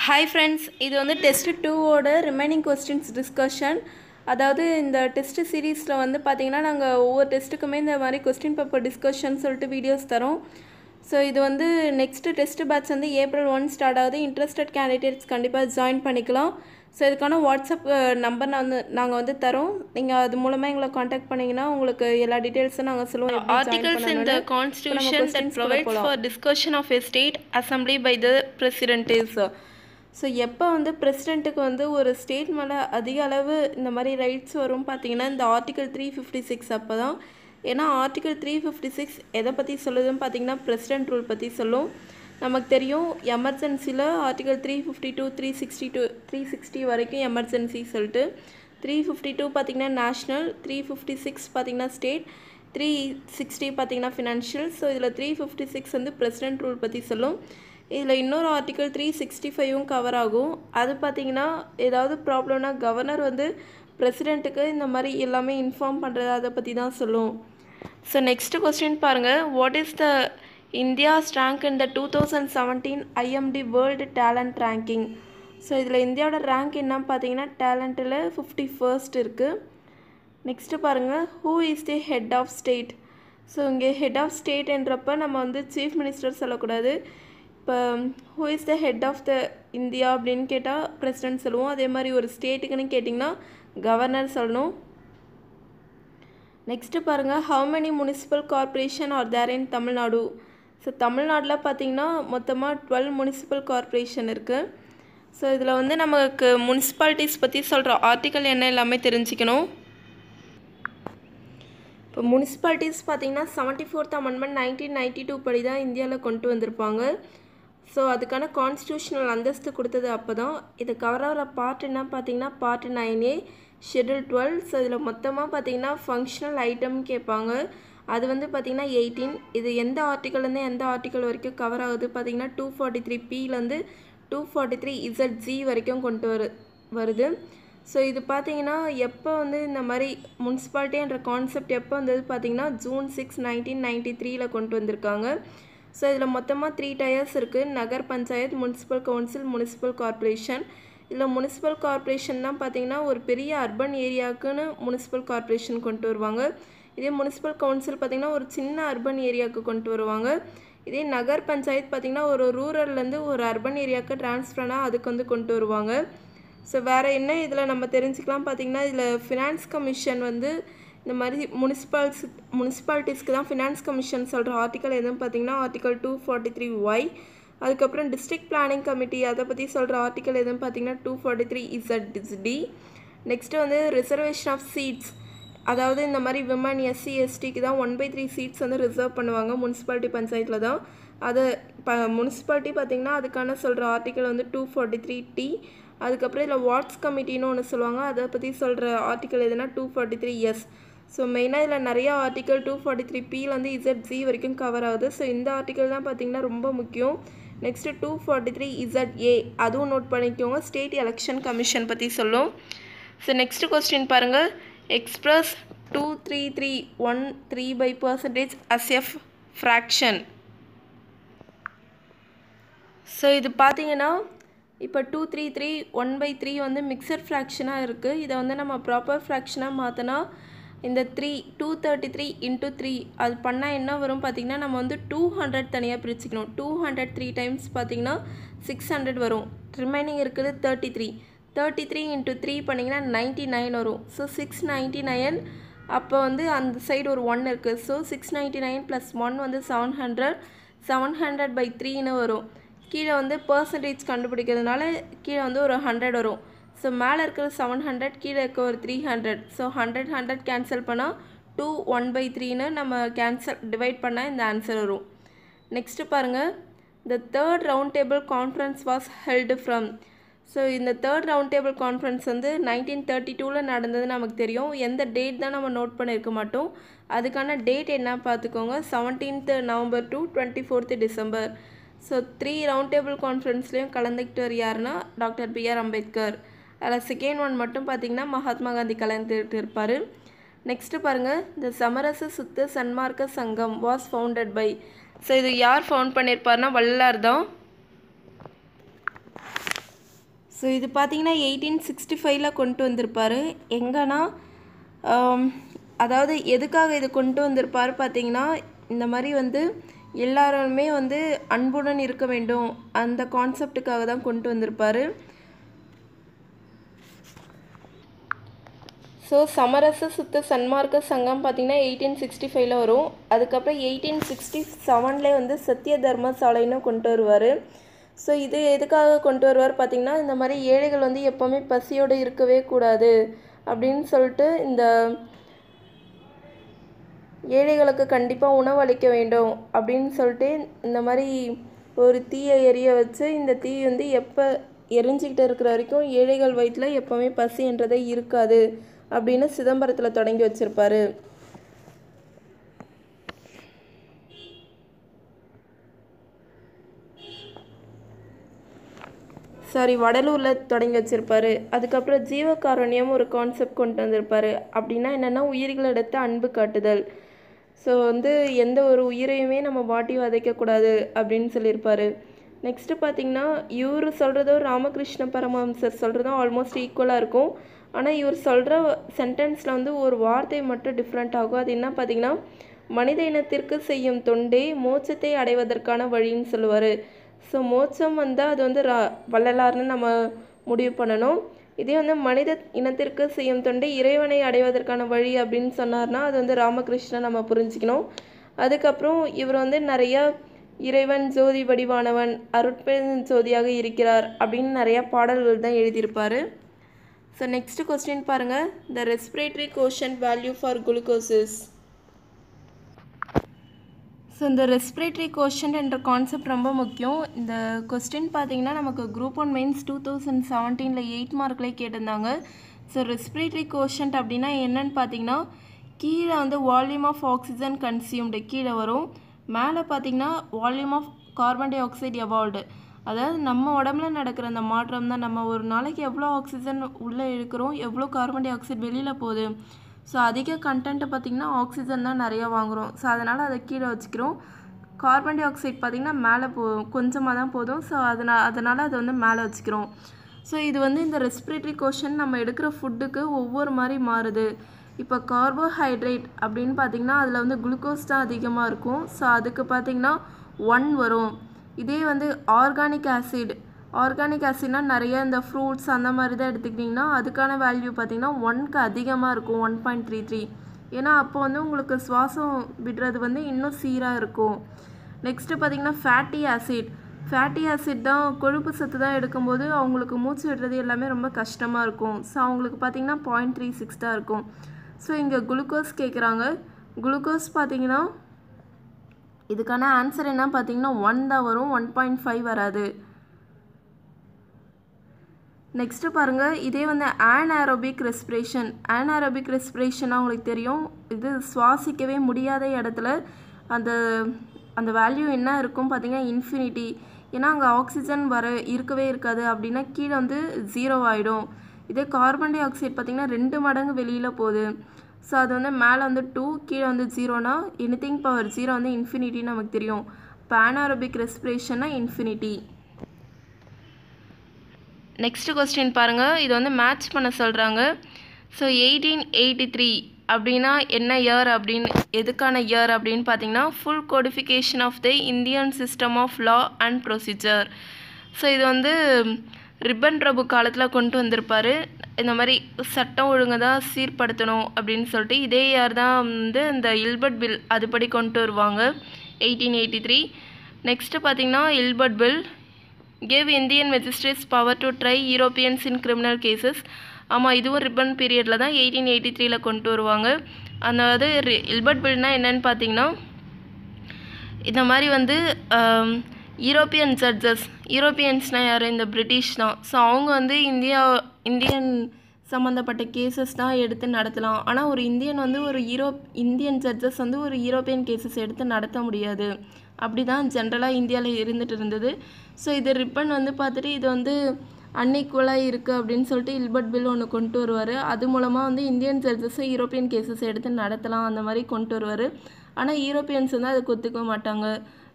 Hi friends, இது வந்து test 2ஓட remaining questions discussion. அதாவது இந்த டெஸ்ட் சீரீஸில் வந்து பார்த்திங்கன்னா நாங்கள் ஒவ்வொரு டெஸ்ட்டுக்குமே இந்த மாதிரி கொஸ்டின் பேப்பர் டிஸ்கஷன் சொல்லிட்டு வீடியோஸ் தரோம். ஸோ இது வந்து நெக்ஸ்ட்டு டெஸ்ட் பேட்ச் வந்து April 1 ஸ்டார்ட் ஆகுது. இன்ட்ரெஸ்டட் கேண்டிடேட்ஸ் கண்டிப்பாக ஜாயின் பண்ணிக்கலாம். ஸோ இதுக்கான வாட்ஸ்அப் நம்பர் நாங்கள் வந்து தரோம். நீங்கள் அது மூலமாக எங்களை காண்டாக்ட் பண்ணிங்கன்னா உங்களுக்கு எல்லா டீட்டெயில்ஸும் நாங்கள் சொல்லுவோம். Articles in the Constitution that provides for discussion of a state assembly by the president is. So எப்போ வந்து பிரசிடெண்ட்டுக்கு வந்து ஒரு ஸ்டேட் மேலே அதிக அளவு இந்த மாதிரி ரைட்ஸ் வரும் பார்த்தீங்கன்னா இந்த ஆர்டிகல் 356 அப்போ தான். ஏன்னா ஆர்டிகல் 356 எதை பற்றி சொல்லுதுன்னு பார்த்தீங்கன்னா பிரசிடெண்ட் ரூல் பற்றி சொல்லும். நமக்கு தெரியும் எமர்ஜென்சியில் ஆர்டிகல் 352 360 வரைக்கும் எமர்ஜென்சி சொல்லிட்டு. 352 பார்த்திங்கன்னா நேஷ்னல், 356 பார்த்திங்கன்னா ஸ்டேட், 360 பார்த்திங்கன்னா ஃபினான்ஷியல். ஸோ இதில் 356 வந்து பிரசிடெண்ட் ரூல் பற்றி சொல்லும். இதில் இன்னொரு ஆர்டிகல் 365ம் கவர் ஆகும். அது பார்த்திங்கன்னா ஏதாவது ப்ராப்ளம்னா கவர்னர் வந்து பிரசிடெண்ட்டுக்கு இந்த மாதிரி எல்லாமே இன்ஃபார்ம் பண்ணுறது அதை பற்றி தான் சொல்லும். ஸோ நெக்ஸ்ட் கொஸ்டின் பாருங்கள். What is the India's rank in the 2017 IMD world talent ranking? So இதில் இந்தியாவோட ரேங்க் என்னன்னு பார்த்தீங்கன்னா டேலண்ட்டில் 51st இருக்குது. நெக்ஸ்ட்டு பாருங்கள், who is the head of state? So இங்கே ஹெட் ஆஃப் ஸ்டேட்ன்றப்ப நம்ம வந்து சீஃப் மினிஸ்டர் சொல்லக்கூடாது. இப்போ who is the head of the India அப்படின்னு கேட்டால் பிரசிடென்ட் சொல்லுவோம். அதே மாதிரி ஒரு ஸ்டேட்டுக்குன்னு கேட்டிங்கன்னா கவர்னர் சொல்லணும். நெக்ஸ்ட்டு பாருங்கள், how many municipal corporation are there in Tamil Nadu? So தமிழ்நாட்டில் பார்த்திங்கன்னா மொத்தமாக 12 முனிசிபல் கார்பரேஷன் இருக்குது. ஸோ இதில் வந்து நமக்கு முனிசிபாலிட்டிஸ் பற்றி சொல்கிற ஆர்டிக்கல் என்ன எல்லாமே தெரிஞ்சுக்கணும். இப்போ முனிசிபாலிட்டிஸ் பார்த்திங்கன்னா 74th அமெண்ட்மெண்ட் 1992 படி தான் இந்தியாவில் கொண்டு வந்திருப்பாங்க. ஸோ அதுக்கான கான்ஸ்டியூஷனல் அந்தஸ்து கொடுத்தது அப்போ தான். இது கவர் ஆகிற பார்ட் என்ன பார்த்திங்கன்னா பார்ட் 9A ஷெட்யூல் 12. ஸோ இதில் மொத்தமாக பார்த்திங்கன்னா ஃபங்க்ஷனல் ஐட்டம் கேட்பாங்க. அது வந்து பார்த்திங்கன்னா 18. இது எந்த ஆர்டிக்கல்லேருந்து எந்த ஆர்டிக்கல் வரைக்கும் கவர் ஆகுது பார்த்திங்கன்னா 243Pலேருந்து 243ZG வரைக்கும் கொண்டு வருது. ஸோ இது பார்த்திங்கன்னா எப்போ வந்து இந்த மாதிரி முனிசிபாலிட்டின்ற கான்செப்ட் எப்போ வந்தது பார்த்திங்கன்னா June 6, 1993 கொண்டு வந்திருக்காங்க. ஸோ இதில் மொத்தமாக 3 டயர்ஸ் இருக்குது: Nagar panchayat, municipal council, municipal corporation. இதில் முனிசிபல் கார்பரேஷன் தான் பார்த்திங்கன்னா ஒரு பெரிய அர்பன் ஏரியாவுக்குன்னு முனிசிபல் கார்பரேஷன் கொண்டு வருவாங்க. இதே முனிசிபல் கவுன்சில் பார்த்திங்கன்னா ஒரு சின்ன அர்பன் ஏரியாவுக்கு கொண்டு வருவாங்க. இதே நகர் பஞ்சாயத்து பார்த்திங்கன்னா ஒரு ரூரல்லேருந்து ஒரு அர்பன் ஏரியாவுக்கு ட்ரான்ஸ்ஃபர்னால் அதுக்கு வந்து கொண்டு வருவாங்க. ஸோ வேறு என்ன இதில் நம்ம தெரிஞ்சுக்கலாம் பார்த்திங்கன்னா இதில் ஃபினான்ஸ் கமிஷன் வந்து இந்த மாதிரி முனிசிபாலிட்டிஸ்க்கு தான் ஃபினான்ஸ் கமிஷன் சொல்கிற ஆர்டிக்கல் எதுன்னு பார்த்திங்கன்னா ஆர்டிக்கல் 243Y. அதுக்கப்புறம் டிஸ்ட்ரிக்ட் பிளானிங் கமிட்டி அதை பற்றி சொல்கிற ஆர்டிக்கல் எதுன்னு பார்த்திங்கன்னா 243ZD. நெக்ஸ்ட்டு வந்து ரிசர்வேஷன் ஆஃப் சீட்ஸ், அதாவது இந்த மாதிரி விமன் SC STக்கு தான் 1/3 சீட்ஸ் வந்து ரிசர்வ் பண்ணுவாங்க முனிசிபாலிட்டி பஞ்சாயத்தில் தான். அது முனிசிபாலிட்டி பார்த்திங்கன்னா அதுக்கான சொல்கிற ஆர்டிக்கல் வந்து 243T. அதுக்கப்புறம் இதில் வார்ட்ஸ் கமிட்டின்னு ஒன்று சொல்லுவாங்க. அதை பற்றி சொல்கிற ஆர்டிக்கல் எதுனா 243S. ஸோ மெயினாக இதில் நிறையா ஆர்டிக்கல் 243Pலேருந்து ZG வரைக்கும் கவர் ஆகுது. ஸோ இந்த ஆர்டிக்கல் தான் பார்த்திங்கன்னா ரொம்ப முக்கியம். நெக்ஸ்ட்டு 243ZA அதுவும் நோட் பண்ணிக்கோங்க, ஸ்டேட் எலெக்ஷன் கமிஷன் பற்றி சொல்லும். ஸோ நெக்ஸ்ட் கொஸ்டின் பாருங்கள். Express 23313% as a fraction. So இது பார்த்திங்கன்னா இப்போ 233 1/3 வந்து மிக்சர் ஃப்ராக்ஷனாக இருக்குது. இதை வந்து நம்ம ப்ராப்பர் ஃப்ராக்ஷனாக மாற்றினா இந்த 233 × 3 அது பண்ணால் என்ன வரும் பார்த்திங்கன்னா நம்ம வந்து 200 தனியாக பிரிச்சுக்கணும். 200 3 டைம்ஸ் பார்த்திங்கன்னா 600 வரும். ரிமைனிங் இருக்குது 33 × 3 பண்ணிங்கன்னா 99 வரும். ஸோ 699. அப்போ வந்து அந்த சைடு ஒரு 1 இருக்குது. ஸோ 699 + 1 வந்து 700/3ன்னு வரும். கீழே வந்து பர்சன்டேஜ் கண்டுபிடிக்கிறதுனால கீழே வந்து ஒரு 100 வரும். ஸோ மேலே இருக்கிற 700, கீழே இருக்க ஒரு 300. ஸோ 100 கேன்சல் பண்ணால் 2 1/3ன்னு நம்ம டிவைட் பண்ணால் இந்த ஆன்சர் வரும். நெக்ஸ்ட்டு பாருங்கள், the third round table conference was held from. So இந்த தேர்ட் ரவுண்ட் டேபிள் கான்ஃபரன்ஸ் வந்து 1932 நடந்தது நமக்கு தெரியும். எந்த டேட் தான் நம்ம நோட் பண்ணியிருக்க மாட்டோம். அதுக்கான டேட் என்ன பார்த்துக்கோங்க, 17th November to 24th December. So 3 round table கான்ஃபரன்ஸ்லேயும் கலந்துக்கிட்டு யாருன்னா டாக்டர் BR அம்பேத்கர். அதில் செகண்ட் ஒன் மட்டும் பார்த்திங்கன்னா மகாத்மா காந்தி கலந்துக்கிட்டு இருப்பார். நெக்ஸ்ட்டு பாருங்கள், இந்த சமரச சுத்த சன்மார்க்க சங்கம் வாஸ் ஃபவுண்டட் பை. ஸோ இது யார் ஃபவுண்ட் பண்ணியிருப்பாருன்னா வள்ளலார் தான். ஸோ இது பார்த்திங்கன்னா 1865 கொண்டு வந்திருப்பார். எங்கன்னா அதாவது எதுக்காக இது கொண்டு வந்திருப்பார் பார்த்திங்கன்னா, இந்த மாதிரி வந்து எல்லாருமே வந்து அன்புடன் இருக்க வேண்டும் அந்த கான்செப்டுக்காக தான் கொண்டு வந்திருப்பார். ஸோ சமரச சுத்த சன்மார்க்க சங்கம் பார்த்திங்கன்னா 1865 வரும். அதுக்கப்புறம் 1867 வந்து சத்திய தர்ம சாலைன்னு கொண்டு வருவார். ஸோ இது எதுக்காக கொண்டு வருவார் பார்த்திங்கன்னா, இந்த மாதிரி ஏழைகள் வந்து எப்போவுமே பசியோடு இருக்கவே கூடாது அப்படின்னு சொல்லிட்டு இந்த ஏழைகளுக்கு கண்டிப்பாக உணவு அளிக்க வேண்டும் அப்படின்னு சொல்லிட்டு இந்த மாதிரி ஒரு தீயை எரிய வச்சு இந்த தீ வந்து எப்போ எரிஞ்சிக்கிட்டு இருக்கிற வரைக்கும் ஏழைகள் வயிற்றில் எப்போவுமே பசின்றதே இருக்காது அப்படின்னு சிதம்பரத்தில் தொடங்கி வச்சுருப்பார். வடலூரில் தொடங்கி வச்சுருப்பார். அதுக்கப்புறம் ஜீவகாருண்யம் ஒரு கான்செப்ட் கொண்டு வந்திருப்பார். அப்படின்னா என்னென்னா உயிர்களிடத்து அன்பு காட்டுதல். ஸோ வந்து எந்த ஒரு உயிரையுமே நம்ம வாட்டி வதைக்கக்கூடாது அப்படின்னு சொல்லியிருப்பார். நெக்ஸ்ட்டு பார்த்திங்கன்னா இவர் சொல்கிறதும் ராமகிருஷ்ண பரமஹம்சர் சொல்கிறதும் ஆல்மோஸ்ட் ஈக்குவலாக இருக்கும். ஆனால் இவர் சொல்கிற சென்டென்ஸில் வந்து ஒரு வார்த்தை மட்டும் டிஃப்ரெண்ட் ஆகும். அது என்ன பார்த்திங்கன்னா, மனித இனத்திற்கு செய்யும் தொண்டே மோட்சத்தை அடைவதற்கான வழின்னு சொல்லுவார். ஸோ மோட்சம் வந்தால் அது வந்து வள்ளலார்னு நம்ம முடிவு பண்ணணும். இதே வந்து மனித இனத்திற்கு செய்யும் தொண்டை இறைவனை அடைவதற்கான வழி அப்படின்னு சொன்னார்னா அது வந்து ராமகிருஷ்ணன் நம்ம புரிஞ்சுக்கணும். அதுக்கப்புறம் இவர் வந்து நிறையா இறைவன் ஜோதி வடிவானவன் அருட்பெரும் ஜோதியாக இருக்கிறார் அப்படின்னு நிறையா பாடல்கள் தான் எழுதியிருப்பார். ஸோ நெக்ஸ்ட் கொஸ்டின் பாருங்கள். The respiratory quotient value for glucose. So இந்த ரெஸ்பிரேட்டரி கோஷன்ட் என்ற கான்செப்ட் ரொம்ப முக்கியம். இந்த கொஸ்டின் பார்த்திங்கன்னா நமக்கு குரூப் 1 மெயின்ஸ் 2017 8 மார்க்லேயே கேட்டிருந்தாங்க. ஸோ ரெஸ்பிரேட்டரி கோஷன்ட் அப்படின்னா என்னன்னு பார்த்திங்கன்னா, கீழே வந்து வால்யூம் ஆஃப் ஆக்சிஜன் கன்சியூம்டு கீழே வரும், மேலே பார்த்திங்கன்னா volume of carbon dioxide evolved. அதாவது நம்ம உடம்புல நடக்கிற அந்த மாற்றம் தான். நம்ம ஒரு நாளைக்கு எவ்வளோ ஆக்சிஜன் உள்ளே இழுக்கிறோம், எவ்வளோ கார்பன் டை ஆக்சைடு வெளியில் போகுது. ஸோ அதிக கண்டென்ட்டை பார்த்திங்கன்னா ஆக்சிஜன் தான் நிறையா வாங்குகிறோம். ஸோ அதனால் அதை கீழே வச்சுக்கிறோம். கார்பன் டை ஆக்சைடு பார்த்திங்கன்னா மேலே கொஞ்சமாக தான் போதும். ஸோ அதனால் அதை வந்து மேலே வச்சுக்கிறோம். ஸோ இது வந்து இந்த ரெஸ்பிரேட்டரி கோஷன் நம்ம எடுக்கிற ஃபுட்டுக்கு ஒவ்வொரு மாதிரி மாறுது. இப்போ கார்போஹைட்ரேட் அப்படின்னு பார்த்திங்கன்னா அதில் வந்து குளுக்கோஸ் தான் அதிகமாக இருக்கும். ஸோ அதுக்கு பார்த்திங்கன்னா 1 வரும். இதே வந்து ஆர்கானிக் ஆசிட்னால் நிறைய இந்த ஃப்ரூட்ஸ் அந்த மாதிரி தான் எடுத்துக்கிட்டிங்கன்னா அதுக்கான வேல்யூ பார்த்திங்கன்னா 1க்கு அதிகமாக இருக்கும், 1.33. ஏன்னா அப்போ வந்து உங்களுக்கு சுவாசம் விடுறது வந்து இன்னும் சீராக இருக்கும். நெக்ஸ்ட்டு பார்த்திங்கன்னா ஃபேட்டி ஆசிட் தான் கொழுப்பு சத்து தான் எடுக்கும்போது அவங்களுக்கு மூச்சு விடுறது எல்லாமே ரொம்ப கஷ்டமாக இருக்கும். ஸோ அவங்களுக்கு பார்த்திங்கன்னா 0.36 தான் இருக்கும். ஸோ இங்கே குளுக்கோஸ் கேட்குறாங்க. குளுக்கோஸ் பார்த்திங்கன்னா இதுக்கான ஆன்சர் என்ன பார்த்திங்கன்னா 1 தான் வரும், 1.5 வராது. நெக்ஸ்ட்டு பாருங்கள். இதே வந்து ஆன்ஏரோபிக் ரெஸ்பிரேஷனாக உங்களுக்கு தெரியும். இது சுவாசிக்கவே முடியாத இடத்துல அந்த வேல்யூ என்ன இருக்கும் பார்த்திங்கன்னா இன்ஃபினிட்டி. ஏன்னா அங்கே ஆக்சிஜன் இருக்கவே இருக்காது. அப்படின்னா கீழே வந்து 0 ஆகிடும். இதே கார்பன் டை ஆக்சைடு பார்த்திங்கன்னா 2 மடங்கு வெளியில் போகுது. ஸோ அது வந்து மேலே வந்து 2 கீழே வந்து 0னா எனிதிங் பவர் 0 வந்து இன்ஃபினிட்டின்னு நமக்கு தெரியும். இப்போ ஆன்ஏரோபிக் ரெஸ்பிரேஷன்னா இன்ஃபினிட்டி. நெக்ஸ்ட் கொஸ்டின் பாருங்கள். இது வந்து மேட்ச் பண்ண சொல்கிறாங்க. ஸோ 1883 அப்படின்னா என்ன இயர் அப்படின்னு எதுக்கான இயர் அப்படின்னு பார்த்தீங்கன்னா full codification of the Indian system of law and procedure. So இது வந்து ரிப்பன் பிரபு காலத்தில் கொண்டு வந்திருப்பார். இந்த மாதிரி சட்டம் ஒழுங்கை தான் சீர்படுத்தணும் அப்படின்னு சொல்லிட்டு இதே இயர் தான் வந்து இந்த இல்பர்ட் பில் அதுபடி கொண்டு வருவாங்க 1883. நெக்ஸ்ட்டு பார்த்திங்கன்னா இல்பர்ட் bill gave Indian magistrates power to try Europeans in criminal cases. ஆமாம், இதுவும் ரிப்பன் பீரியடில் தான் 1883 கொண்டு வருவாங்க. அதாவது இல்பர்ட் பில்னால் என்னென்னு பார்த்தீங்கன்னா இந்த மாதிரி வந்து யூரோப்பியன் ஜட்ஜஸ், யூரோப்பியன்ஸ்னால் யார், இந்த பிரிட்டிஷ் தான். ஸோ அவங்க வந்து இந்தியன் சம்மந்தப்பட்ட கேசஸ் தான் எடுத்து நடத்தலாம். ஆனால் ஒரு இந்தியன் வந்து இந்தியன் ஜட்ஜஸ் வந்து ஒரு யூரோப்பியன் கேசஸ் எடுத்து நடத்த முடியாது. அப்படி தான் ஜென்ரலாக இந்தியாவில் இருந்துகிட்டு இருந்தது. ஸோ இது ரிப்பன் வந்து பார்த்துட்டு இது வந்து அன்இக்குவலாக இருக்குது அப்படின்னு சொல்லிட்டு இல்பர்ட் பில் ஒன்று கொண்டு வருவார். அது மூலமாக வந்து இந்தியன் ஜட்ஜஸை யூரோப்பியன் கேசஸ் எடுத்து நடத்தலாம் அந்த மாதிரி கொண்டு வருவார். ஆனால் யூரோப்பியன்ஸ் வந்து அதுக்கு ஒத்துக்க மாட்டாங்க.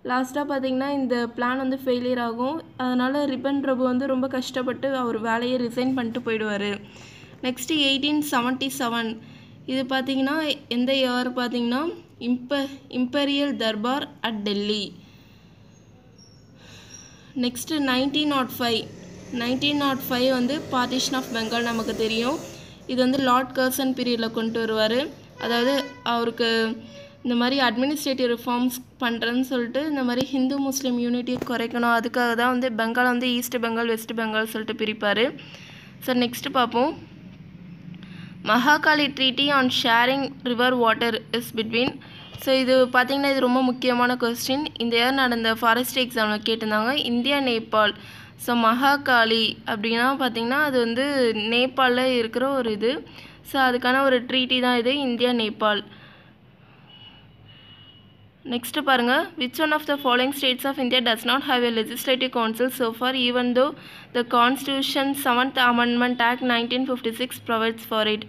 லாஸ்ட்டாக பார்த்திங்கன்னா இந்த பிளான் வந்து ஃபெயிலியர் ஆகும். அதனால் ரிப்பன் பிரபு வந்து ரொம்ப கஷ்டப்பட்டு அவர் வேலையை ரிசைன் பண்ணிட்டு போயிடுவார். நெக்ஸ்ட்டு 1877 இது பார்த்திங்கன்னா எந்த இயர் பார்த்திங்கன்னா imperial Darbar at Delhi. Next 1905 வந்து பார்ட்டிஷன் ஆஃப் பெங்கால் நமக்கு தெரியும். இது வந்து லார்ட் கர்சன் பீரியடில் கொண்டு வருவார். அதாவது அவருக்கு இந்த மாதிரி அட்மினிஸ்ட்ரேட்டிவ் ரிஃபார்ம்ஸ் பண்ணுறேன்னு சொல்லிட்டு இந்த மாதிரி ஹிந்து முஸ்லீம் யூனிட்டியை குறைக்கணும். அதுக்காக தான் வந்து பெங்கால் வந்து ஈஸ்ட் பெங்கால் வெஸ்ட் பெங்கால் சொல்லிட்டு பிரிப்பார். ஸோ நெக்ஸ்ட்டு பார்ப்போம். Mahakali treaty on sharing river water is between. So இது பார்த்திங்கன்னா இது ரொம்ப முக்கியமான கொஸ்டின். இந்த இயர் நடந்த ஃபாரஸ்ட்ரி எக்ஸாமில் கேட்டிருந்தாங்க. இந்தியா நேபாள். ஸோ மகாகாலி அப்படின்னா பார்த்திங்கன்னா அது வந்து நேபாளில் இருக்கிற ஒரு இது. ஸோ அதுக்கான ஒரு ட்ரீட்டி தான் இது இந்தியா நேபாள். நெக்ஸ்ட்டு பாருங்கள். Which one of the following states of India does not have a legislative council so far even though the constitution 7th Amendment Act 1956 provides for it.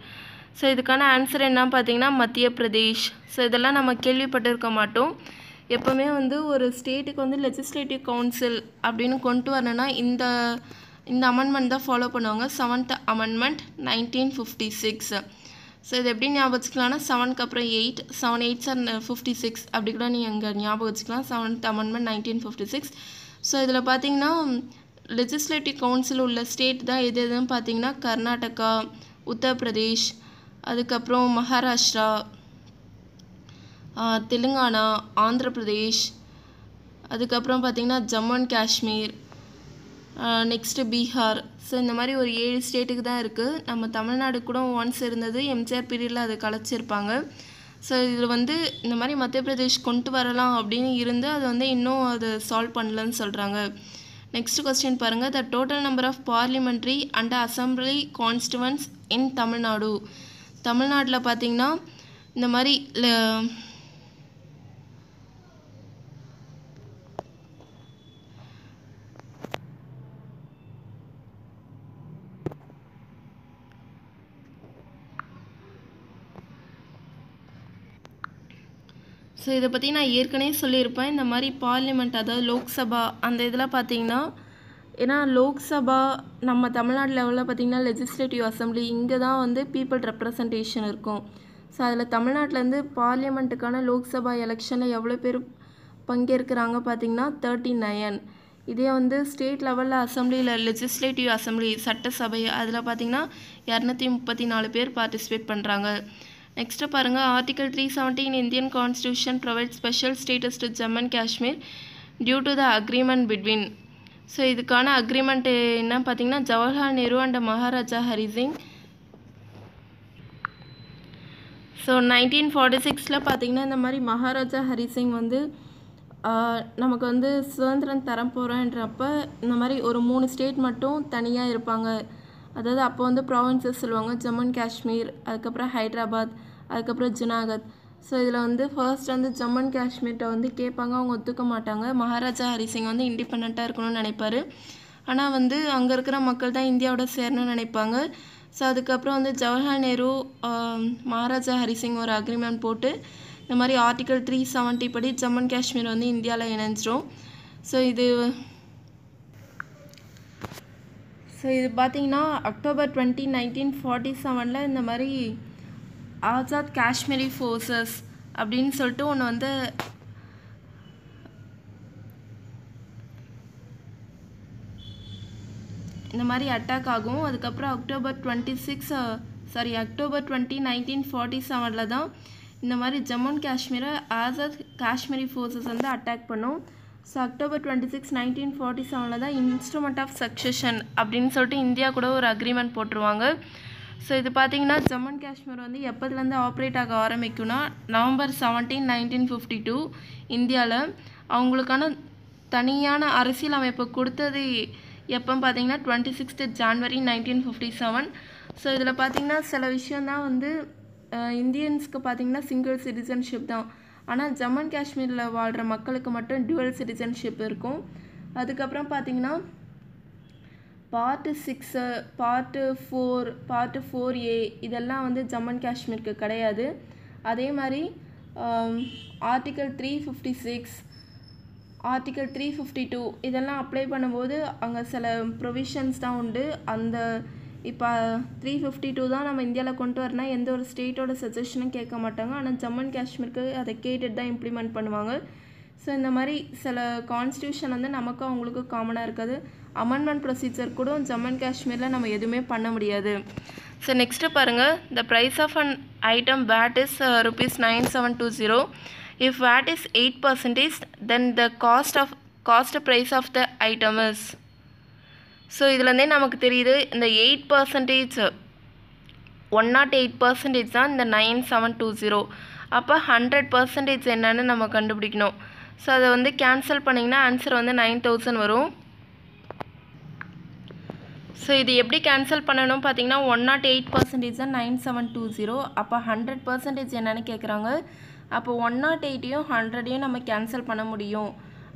So இதுக்கான answer என்ன பார்த்தீங்கன்னா மத்திய Pradesh. So இதெல்லாம் நம்ம கேள்விப்பட்டிருக்க மாட்டோம். எப்போவுமே வந்து ஒரு ஸ்டேட்டுக்கு வந்து லெஜிஸ்லேட்டிவ் கவுன்சில் அப்படின்னு கொண்டு வரணுன்னா இந்த அமெண்ட்மெண்ட் தான் ஃபாலோ பண்ணுவாங்க. 7th Amendment 1956. ஸோ இது எப்படி ஞாபகம் வச்சுக்கலாம்னா 7க்கு அப்புறம் 8, 7 8s are 56 அப்படி கூட நீங்கள் அங்கே ஞாபகம் வச்சுக்கலாம். 7th Amendment 1956. ஸோ இதில் பார்த்தீங்கன்னா லெஜிஸ்லேட்டிவ் கவுன்சில் உள்ள ஸ்டேட் தான் எது எதுன்னு பார்த்தீங்கன்னா கர்நாடகா, உத்தரப்பிரதேஷ், அதுக்கப்புறம் மகாராஷ்டிரா, தெலுங்கானா, ஆந்திர பிரதேஷ், அதுக்கப்புறம் பார்த்திங்கன்னா Jammu and Kashmir, next Bihar. So இந்த மாதிரி ஒரு 7 ஸ்டேட்டுக்கு தான் இருக்குது. நம்ம தமிழ்நாடு கூட ஒன்ஸ் இருந்தது, எம்ஜிஆர் பீரியடில் அதை கலைச்சிருப்பாங்க. ஸோ இதில் வந்து இந்த மாதிரி மத்திய பிரதேஷ் கொண்டு வரலாம் அப்படின்னு இருந்து அது வந்து இன்னும் அது சால்வ் பண்ணலன்னு சொல்கிறாங்க. நெக்ஸ்ட் கொஸ்டின் பாருங்கள். The total number of parliamentary and assembly constituents இன் தமிழ்நாடு. தமிழ்நாட்டில் பார்த்திங்கன்னா இந்த மாதிரி ஸோ இதை பற்றி நான் ஏற்கனவே சொல்லியிருப்பேன். இந்த மாதிரி பார்லிமெண்ட் அதாவது லோக்சபா அந்த இதில் பார்த்திங்கன்னா ஏன்னா லோக்சபா நம்ம தமிழ்நாடு லெவலில் பார்த்திங்கன்னா லெஜிஸ்லேட்டிவ் அசம்பிளி இங்கே தான் வந்து பீப்புள் ரெப்ரசன்டேஷன் இருக்கும். ஸோ அதில் தமிழ்நாட்டிலேருந்து பார்லிமெண்ட்டுக்கான லோக்சபா எலெக்ஷனில் எவ்வளோ பேர் பங்கேற்கிறாங்க பார்த்திங்கன்னா 39. இதே வந்து ஸ்டேட் லெவலில் அசம்பிளியில் லெஜிஸ்லேட்டிவ் அசம்பிளி சட்டசபை அதில் பார்த்திங்கன்னா 234 பேர் பார்ட்டிசிபேட் பண்ணுறாங்க. நெக்ஸ்ட்டு பாருங்கள். Article 317 Indian constitution provide special status to Jammu and Kashmir due to the agreement between. So இதுக்கான அக்ரிமெண்ட் என்ன பார்த்தீங்கன்னா ஜவஹர்லால் நேரு அண்ட் மகாராஜா ஹரிசிங். ஸோ 1946 பார்த்திங்கன்னா இந்த மாதிரி மகாராஜா ஹரிசிங் வந்து நமக்கு வந்து சுதந்திரம் தர போகிறோன்றப்ப இந்த மாதிரி ஒரு 3 ஸ்டேட் மட்டும் தனியாக இருப்பாங்க. அதாவது அப்போ வந்து ப்ராவின்சஸ் சொல்லுவாங்க. ஜம்மு அண்ட் காஷ்மீர், அதுக்கப்புறம் ஹைதராபாத், அதுக்கப்புறம் ஜுனாகத். ஸோ இதில் வந்து ஃபர்ஸ்ட் வந்து ஜம்மு அண்ட் காஷ்மீர்கிட்ட வந்து கேட்பாங்க, அவங்க ஒத்துக்க மாட்டாங்க. மகாராஜா ஹரிசிங் வந்து இண்டிபெண்ட்டாக இருக்கணும்னு நினைப்பார். ஆனால் வந்து அங்கே இருக்கிற மக்கள் தான் இந்தியாவோட சேரணும்னு நினைப்பாங்க. ஸோ அதுக்கப்புறம் வந்து ஜவஹர்லால் நேரு மகாராஜா ஹரிசிங் ஒரு அக்ரிமெண்ட் போட்டு இந்த மாதிரி ஆர்டிகல் 370 படி ஜம்மு அண்ட் காஷ்மீர் வந்து இந்தியாவில் இணைஞ்சிரும். ஸோ இது பார்த்திங்கன்னா அக்டோபர் 20, 1947 இந்த மாதிரி ஆசாத் காஷ்மீரி ஃபோர்ஸஸ் அப்படின்னு சொல்லிட்டு ஒன்று வந்து இந்த மாதிரி அட்டாக் ஆகும். அதுக்கப்புறம் அக்டோபர் 20, 1947 தான் இந்த மாதிரி ஜம்மு அண்ட் காஷ்மீரை ஆசாத் காஷ்மீரி ஃபோர்ஸஸ் வந்து அட்டாக் பண்ணும். ஸோ அக்டோபர் 26, 1947 தான் இன்ஸ்ட்ருமெண்ட் ஆஃப் சக்சஷன் அப்படின்னு சொல்லிட்டு இந்தியா கூட ஒரு அக்ரிமெண்ட் போட்டுருவாங்க. ஸோ இது பார்த்திங்கன்னா ஜம்மு அண்ட் காஷ்மீர் வந்து எப்போதுலேருந்து ஆப்ரேட் ஆக ஆரம்பிக்கும்னா நவம்பர் 17, 1952 இந்தியாவில் அவங்களுக்கான தனியான அரசியல் அமைப்பு கொடுத்தது எப்போ பார்த்திங்கன்னா 26th January 1957. ஸோ இதில் பார்த்திங்கன்னா சில விஷயந்தான் வந்து இந்தியன்ஸ்க்கு பார்த்திங்கன்னா சிங்கிள் சிட்டிசன்ஷிப் தான். ஆனால் ஜம்மு அண்ட் காஷ்மீரில் வாழ்கிற மக்களுக்கு மட்டும் டுவல் சிட்டிசன்ஷிப் இருக்கும். அதுக்கப்புறம் பார்த்திங்கன்னா பார்ட் 6, பார்ட் 4, பார்ட் 4A இதெல்லாம் வந்து ஜம்மு அண்ட் காஷ்மீருக்கு கிடையாது. அதே மாதிரி ஆர்டிகல் 356 ஆர்டிகல் 352 இதெல்லாம் அப்ளை பண்ணும்போது அங்கே சில ப்ரொவிஷன்ஸ் தான் உண்டு. அந்த இப்போ 352 தான் நம்ம இந்தியாவில் கொண்டு வரனா எந்த ஒரு ஸ்டேட்டோட சஜஷனும் கேட்க மாட்டாங்க. ஆனால் ஜம்மு அண்ட் காஷ்மீருக்கு அதை கேட்டுட்டு தான் இம்ப்ளிமெண்ட் பண்ணுவாங்க. ஸோ இந்த மாதிரி சில கான்ஸ்டியூஷன் வந்து நமக்கு அவங்களுக்கு காமனாக இருக்காது. அமெண்ட்மெண்ட் ப்ரொசீஜர் கூட ஜம்மு அண்ட் காஷ்மீரில் நம்ம எதுவுமே பண்ண முடியாது. ஸோ நெக்ஸ்ட்டு பாருங்கள், the price of an item VAT is ₹9720. If VAT is 8%, then the cost price of the item is. So இதுலேருந்தே நமக்கு தெரியுது இந்த 8% 108% தான் இந்த 9720. அப்போ 100% என்னன்னு நம்ம கண்டுபிடிக்கணும். ஸோ அதை வந்து கேன்சல் பண்ணிங்கன்னா ஆன்சர் வந்து 9000 வரும். ஸோ இது எப்படி கேன்சல் பண்ணணும் பார்த்தீங்கன்னா 108% தான் 9720. அப்போ 100% என்னன்னு கேட்குறாங்க. அப்போ 108யும் 100யும் நம்ம கேன்சல் பண்ண முடியும்.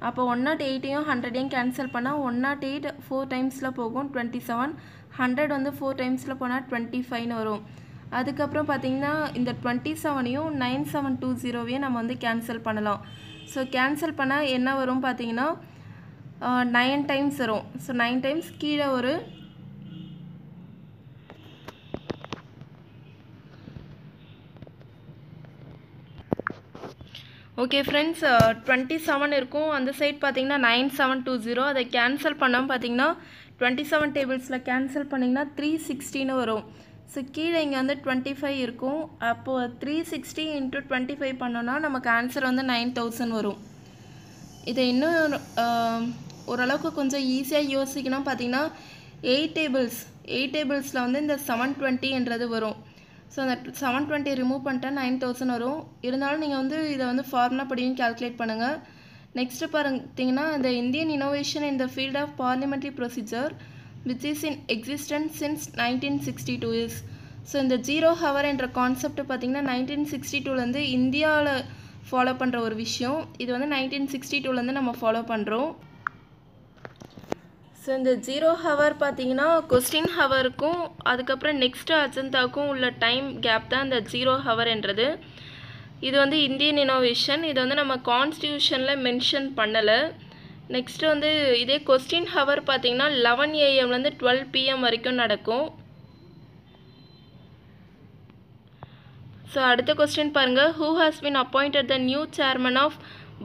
அப்போ 108யும் 100யும் கேன்சல் பண்ணால் 108 4 டைம்ஸில் போகும் 27, 100 வந்து 4 டைம்ஸில் போனால் 25ன்னு வரும். அதுக்கப்புறம் பார்த்திங்கன்னா இந்த 27யும் 9720வையும் நம்ம வந்து கேன்சல் பண்ணலாம். ஸோ கேன்சல் பண்ணால் என்ன வரும் பார்த்திங்கன்னா 9 டைம்ஸ் வரும். ஸோ 9 டைம்ஸ் கீழே ஒரு ஓகே ஃப்ரெண்ட்ஸ் 27 இருக்கும். அந்த சைட் பார்த்திங்கன்னா 9720. அதை கேன்சல் பண்ணால் பார்த்திங்கன்னா 27 டேபிள்ஸில் கேன்சல் பண்ணிங்கன்னா 360ன்னு வரும். ஸோ கீழே இங்கே வந்து 25 இருக்கும். அப்போது 360 × 25 பண்ணோன்னா நமக்கு ஆன்சர் வந்து 9000 வரும். இதை இன்னும் ஓரளவுக்கு கொஞ்சம் ஈஸியாக யோசிக்கணும். பார்த்திங்கன்னா 8 டேபிள்ஸில் வந்து இந்த 720ன்றது வரும். ஸோ அந்த 720 ரிமூவ் பண்ணிட்டா 9000 வரும். இருந்தாலும் நீங்கள் வந்து இதை வந்து ஃபார்முலா படியும் கால்குலேட் பண்ணுங்கள். நெக்ஸ்ட்டு பார்த்தீங்கன்னா இந்த Indian innovation in the field of parliamentary procedure which is in existence since 1962 is. So இந்த 0 hour என்ற கான்செப்ட் பார்த்திங்கன்னா 1962லேருந்து இந்தியாவில் ஃபாலோ பண்ணுற ஒரு விஷயம். இது வந்து 1962லேருந்து நம்ம ஃபாலோ பண்ணுறோம். ஸோ இந்த 0 hour பார்த்திங்கன்னா கொஸ்டின் ஹவருக்கும் அதுக்கப்புறம் நெக்ஸ்ட்டு அஜந்தாவுக்கும் உள்ள டைம் கேப் தான் இந்த 0 hour என்றது. இது வந்து இந்தியன் இனோவேஷன். இது வந்து நம்ம கான்ஸ்டியூஷனில் மென்ஷன் பண்ணலை. நெக்ஸ்ட்டு வந்து இதே கொஸ்டின் ஹவர் பார்த்திங்கன்னா 11 AM - 12 PM வரைக்கும் நடக்கும். ஸோ அடுத்த கொஸ்டின் பாருங்கள், who has been appointed the new chairman of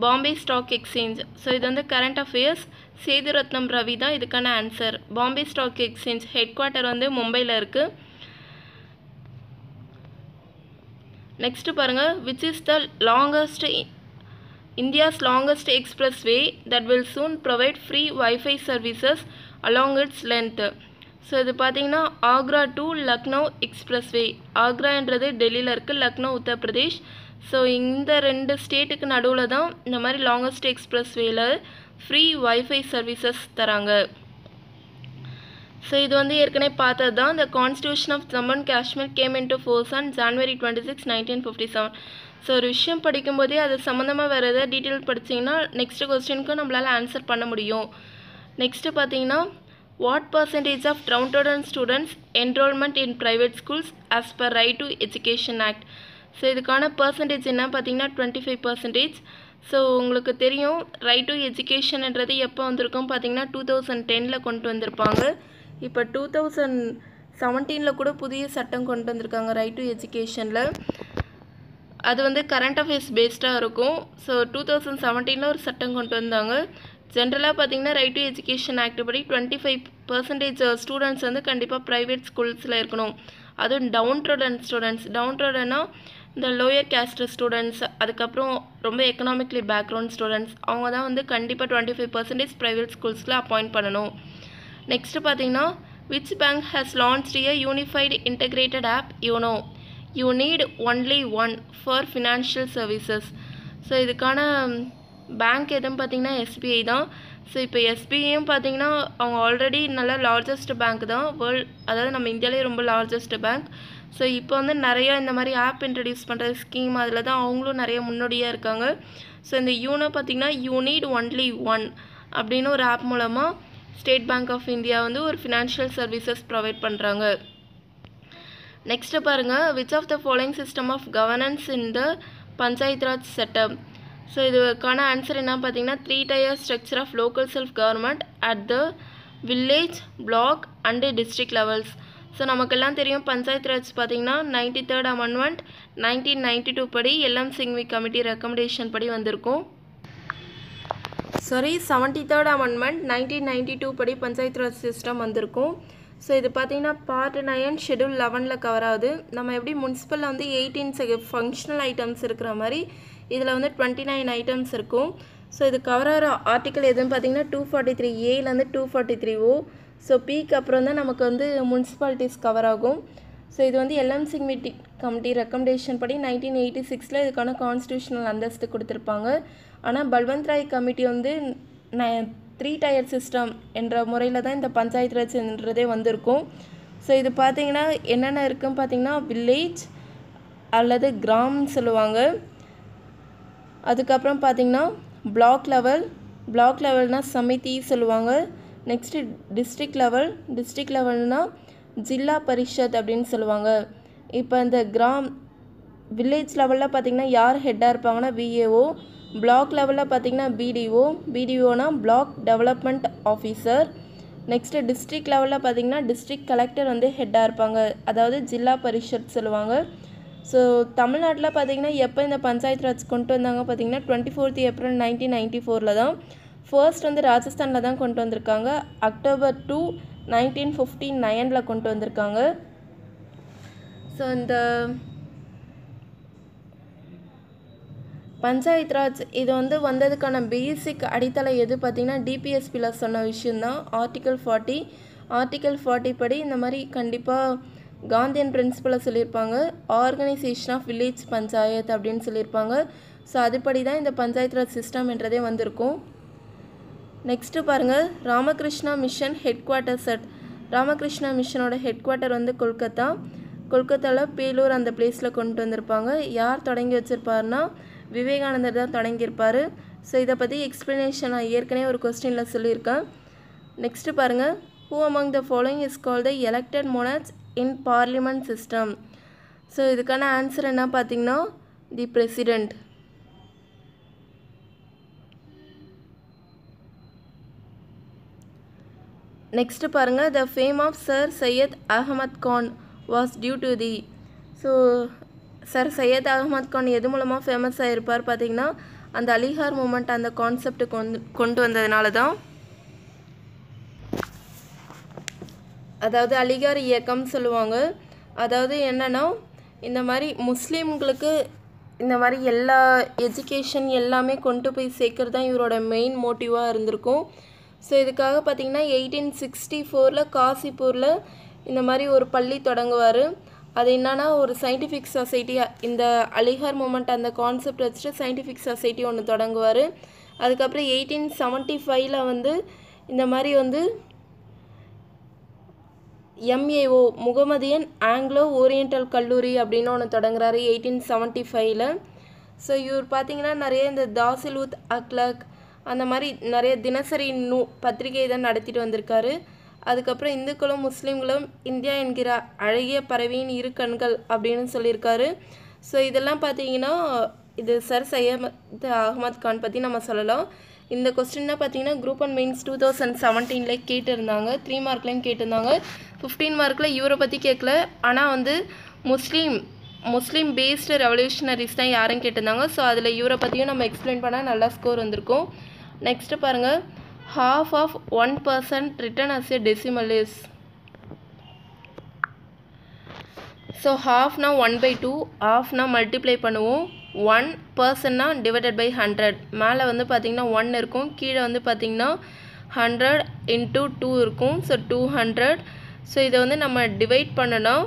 Bombay stock exchange. So இது வந்து கரண்ட் அஃபேர்ஸ். சேதுரத்னம் ரவி தான் இதுக்கான answer. Bombay stock exchange head quarter வந்து மும்பையில் இருக்குது. நெக்ஸ்ட்டு பாருங்கள், which is the longest India's longest expressway that will soon provide free Wi-Fi services along its length. So இது பார்த்திங்கன்னா ஆக்ரா டு லக்னோ எக்ஸ்பிரஸ்வே. ஆக்ரான்றது டெல்லியில் இருக்குது, லக்னோ உத்தரப்பிரதேஷ். ஸோ இந்த 2 ஸ்டேட்டுக்கு நடுவில் தான் இந்த மாதிரி லாங்கஸ்ட் எக்ஸ்பிரஸ்வேயில் ஃப்ரீ வைஃபை சர்வீசஸ் தராங்க. ஸோ இது வந்து ஏற்கனவே பார்த்தது தான். The Constitution of Jammu and Kashmir came into force on January 26, 1957. So ஒரு விஷயம் படிக்கும்போதே அது சம்மந்தமாக வேறு எதாவது டீட்டெயில் படிச்சிங்கன்னா நெக்ஸ்ட் கொஸ்டினுக்கு நம்மளால் ஆன்சர் பண்ண முடியும். நெக்ஸ்ட்டு பார்த்தீங்கன்னா what percentage of downtown students enrollment in private schools as per right to education act. So இதுக்கான பர்சன்டேஜ் என்ன பார்த்தீங்கன்னா 25%. ஸோ உங்களுக்கு தெரியும் ரைட் டு எஜுகேஷன்ன்றது எப்போ வந்திருக்கும் பார்த்தீங்கன்னா 2010 கொண்டு வந்திருப்பாங்க. இப்போ 2017 கூட புதிய சட்டம் கொண்டு வந்திருக்காங்க ரைட் டு எஜுகேஷனில். அது வந்து கரண்ட் அஃபேர்ஸ் பேஸ்டாக இருக்கும். ஸோ 2017 ஒரு சட்டம் கொண்டு வந்தாங்க. ஜென்ரலாக பார்த்திங்கன்னா ரைட் டு எஜுகேஷன் ஆக்ட் படி 25% ஸ்டூடெண்ட்ஸ் வந்து கண்டிப்பாக ப்ரைவேட் ஸ்கூல்ஸில் இருக்கணும். அதுவும் டவுன் ட்ரோடன்னா இந்த லோயர் கேஸ்ட் ஸ்டூடெண்ட்ஸ், அதுக்கப்புறம் ரொம்ப எக்கனாமிக்லி பேக்ரவுண்ட் ஸ்டூடெண்ட்ஸ், அவங்க தான் வந்து கண்டிப்பாக 25% ப்ரைவேட் ஸ்கூல்ஸில் அப்பாயிண்ட் பண்ணணும். நெக்ஸ்ட்டு பார்த்திங்கன்னா which bank has launched a unified integrated app YONO. You need only one for financial services. So இதுக்கான பேங்க் எதுன்னு பார்த்தீங்கன்னா SBI தான். ஸோ இப்போ SBIயும் பார்த்தீங்கன்னா அவங்க ஆல்ரெடி நல்ல லார்ஜஸ்ட் பேங்க் தான் அதாவது நம்ம இந்தியாவிலே ரொம்ப லார்ஜஸ்ட் பேங்க். ஸோ இப்போ வந்து நிறையா இந்த மாதிரி ஆப் இன்ட்ரடியூஸ் பண்ணுற ஸ்கீம் அதில் தான் அவங்களும் நிறைய முன்னோடியாக இருக்காங்க. ஸோ இந்த யூனோ பார்த்திங்கன்னா யூ நீட் ஒன்லி ஒன் அப்படின்னு ஒரு ஆப் மூலமாக ஸ்டேட் பேங்க் ஆஃப் இந்தியா வந்து ஒரு ஃபினான்ஷியல் சர்வீசஸ் ப்ரொவைட் பண்ணுறாங்க. நெக்ஸ்ட்டு பாருங்கள், which of the following system of governance in the panchayat raj setup. So இதுக்கான ஆன்சர் என்ன பார்த்தீங்கன்னா 3 tier structure of local self government at the village block and district levels. So நமக்கெல்லாம் தெரியும் பஞ்சாயத்து ராஜ் பார்த்தீங்கன்னா 93rd அமெண்ட்மெண்ட் 1992 படி LM Singhvi committee recommendation படி வந்திருக்கும். 73rd amendment 1992 படி பஞ்சாயத்து ராஜ் சிஸ்டம் வந்திருக்கும். ஸோ இது பார்த்தீங்கன்னா பார்ட் 9 ஷெடியூல் 11ல் கவர் ஆகுது. நம்ம எப்படி முனிசிபலில் வந்து 18 ஃபங்க்ஷனல் ஐட்டம்ஸ் இருக்கிற மாதிரி இதில் வந்து 29 ஐட்டம்ஸ் இருக்கும். ஸோ இது கவர் ஆகிற ஆர்டிக்கல் எதுன்னு பார்த்தீங்கன்னா 243A to 243O. ஸோ பிக்கு அப்புறம் தான் நமக்கு வந்து முனிசிபாலிட்டிஸ் கவர் ஆகும். ஸோ இது வந்து எல்எம் சிங்வி கமிட்டி ரெக்கமெண்டேஷன் படி 1986 இதுக்கான கான்ஸ்டியூஷனல் அந்தஸ்து கொடுத்துருப்பாங்க. ஆனால் பல்வந்த் ராய் கமிட்டி வந்து 3 tier சிஸ்டம் என்ற முறையில் தான் இந்த பஞ்சாயத்து ராஜ்ன்றதே வந்திருக்கும். ஸோ இது பார்த்திங்கன்னா என்னென்ன இருக்குன்னு பார்த்திங்கன்னா வில்லேஜ் அல்லது கிராம்னு சொல்லுவாங்க. அதுக்கப்புறம் பார்த்திங்கன்னா பிளாக் லெவல்னால் சமிதி சொல்லுவாங்க. நெக்ஸ்ட்டு டிஸ்ட்ரிக்ட் லெவல்னால் ஜில்லா பரிஷத் அப்படின்னு சொல்லுவாங்க. இப்போ இந்த வில்லேஜ் லெவலில் பார்த்திங்கன்னா யார் ஹெட்டாக இருப்பாங்கன்னா VAO. பிளாக் லெவலில் பார்த்திங்கன்னா பிடிஓனா block development officer. Next district லெவலில் பார்த்திங்கன்னா டிஸ்ட்ரிக்ட் கலெக்டர் வந்து ஹெட்டாக இருப்பாங்க, அதாவது ஜில்லா பரிஷத் சொல்லுவாங்க. ஸோ தமிழ்நாட்டில் பார்த்திங்கன்னா எப்போ இந்த பஞ்சாயத்து ராஜ் கொண்டு வந்தாங்க பார்த்திங்கன்னா 24th April 1994 தான். ஃபர்ஸ்ட் வந்து ராஜஸ்தானில் தான் கொண்டு வந்திருக்காங்க. October 2, 1959 கொண்டு வந்திருக்காங்க. ஸோ இந்த பஞ்சாயத்து ராஜ் இது வந்து வந்ததுக்கான பேசிக் அடித்தளை எது பார்த்திங்கன்னா டிபிஎஸ்பியில் சொன்ன விஷயந்தான். ஆர்டிக்கல் 40 படி இந்த மாதிரி கண்டிப்பாக காந்தியன் பிரின்சிபலை சொல்லியிருப்பாங்க. ஆர்கனைசேஷன் ஆஃப் வில்லேஜ் பஞ்சாயத் அப்படின்னு சொல்லியிருப்பாங்க. ஸோ அதுபடி தான் இந்த பஞ்சாயத்து ராஜ் சிஸ்டம் என்றதே வந்திருக்கும். நெக்ஸ்ட்டு பாருங்கள், Ramakrishna mission head quarters Ramakrishna மிஷனோட ஹெட் குவார்ட்டர் வந்து கொல்கத்தாவில் பேலூர் அந்த பிளேஸில் கொண்டு வந்திருப்பாங்க. யார் தொடங்கி வச்சுருப்பாருன்னா விவேகானந்தர் தான் தொடங்கியிருப்பார். ஸோ இதை பற்றி எக்ஸ்ப்ளனேஷன் நான் ஏற்கனவே ஒரு கொஸ்டினில் சொல்லியிருக்கேன். நெக்ஸ்ட்டு பாருங்கள், who among the following is called the elected monarchs in parliament system? So இதுக்கான ஆன்சர் என்ன பார்த்தீங்கன்னா தி பிரசிடெண்ட். நெக்ஸ்ட்டு பாருங்கள், the fame of sir Syed Ahmad Khan was due to the. So sir Syed Ahmad Khan எது மூலமாக ஃபேமஸ் ஆகிருப்பார் பார்த்தீங்கன்னா அந்த அலிகார் மூமெண்ட் அந்த கான்செப்ட் கொண்டு வந்ததுனால தான். அதாவது அலிகார் இயக்கம் சொல்லுவாங்க. அதாவது என்னென்னா இந்த மாதிரி முஸ்லீம்களுக்கு இந்த மாதிரி எல்லா எஜுகேஷன் எல்லாமே கொண்டு போய் சேர்க்கறது தான் இவரோட மெயின் மோட்டிவாக இருந்திருக்கும். ஸோ இதுக்காக பார்த்திங்கன்னா 1864 காசிப்பூரில் இந்த மாதிரி ஒரு பள்ளி தொடங்குவார். அது என்னன்னா ஒரு சயின்டிஃபிக் சொசைட்டி, இந்த அலிகார் மூமெண்ட் அந்த கான்செப்ட் வச்சுட்டு சயின்டிஃபிக் சொசைட்டி ஒன்று தொடங்குவார். அதுக்கப்புறம் 1875 வந்து இந்த மாதிரி வந்து MAO முகமதியன் ஆங்கிலோ ஓரியண்டல் கல்லூரி அப்படின்னு ஒன்று தொடங்குறாரு 1875. ஸோ இவர் பார்த்திங்கன்னா நிறைய இந்த தாசிலுத் அக்லக் அந்த மாதிரி நிறைய தினசரி பத்திரிகை தான் நடத்திட்டு வந்திருக்காரு. அதுக்கப்புறம் இந்துக்களும் முஸ்லீம்களும் இந்தியா என்கிற அழகிய பறவையின் இரு கண்கள் அப்படின்னு சொல்லியிருக்காரு. ஸோ இதெல்லாம் பார்த்தீங்கன்னா இது சர் சையத் அகமத் கான் பற்றி நம்ம சொல்லலாம். இந்த கொஸ்டின் தான் பார்த்தீங்கன்னா குரூப் அண்ட் மெயின்ஸ் 2017 கேட்டிருந்தாங்க. 3 மார்க்லையும் கேட்டிருந்தாங்க. 15 மார்க்கில் இவரை பற்றி கேட்கல. ஆனால் வந்து முஸ்லீம் பேஸ்டு ரெவல்யூஷனரிஸ் தான் யாரும் கேட்டிருந்தாங்க. ஸோ அதில் இவரை பற்றியும் நம்ம எக்ஸ்பிளைன் பண்ணால் நல்லா ஸ்கோர் வந்திருக்கும். நெக்ஸ்ட்டு பாருங்கள், half of 1% written as a decimal is. So ஹாஃப்னா 1/2, ஹாஃப்னா மல்டிப்ளை பண்ணுவோம். 1% டிவைடட் பை 100. மேலே வந்து பார்த்திங்கன்னா 1 இருக்கும், கீழே வந்து பார்த்திங்கன்னா 100 × 2 இருக்கும். ஸோ 200. ஸோ இதை வந்து நம்ம டிவைட் பண்ணணும்.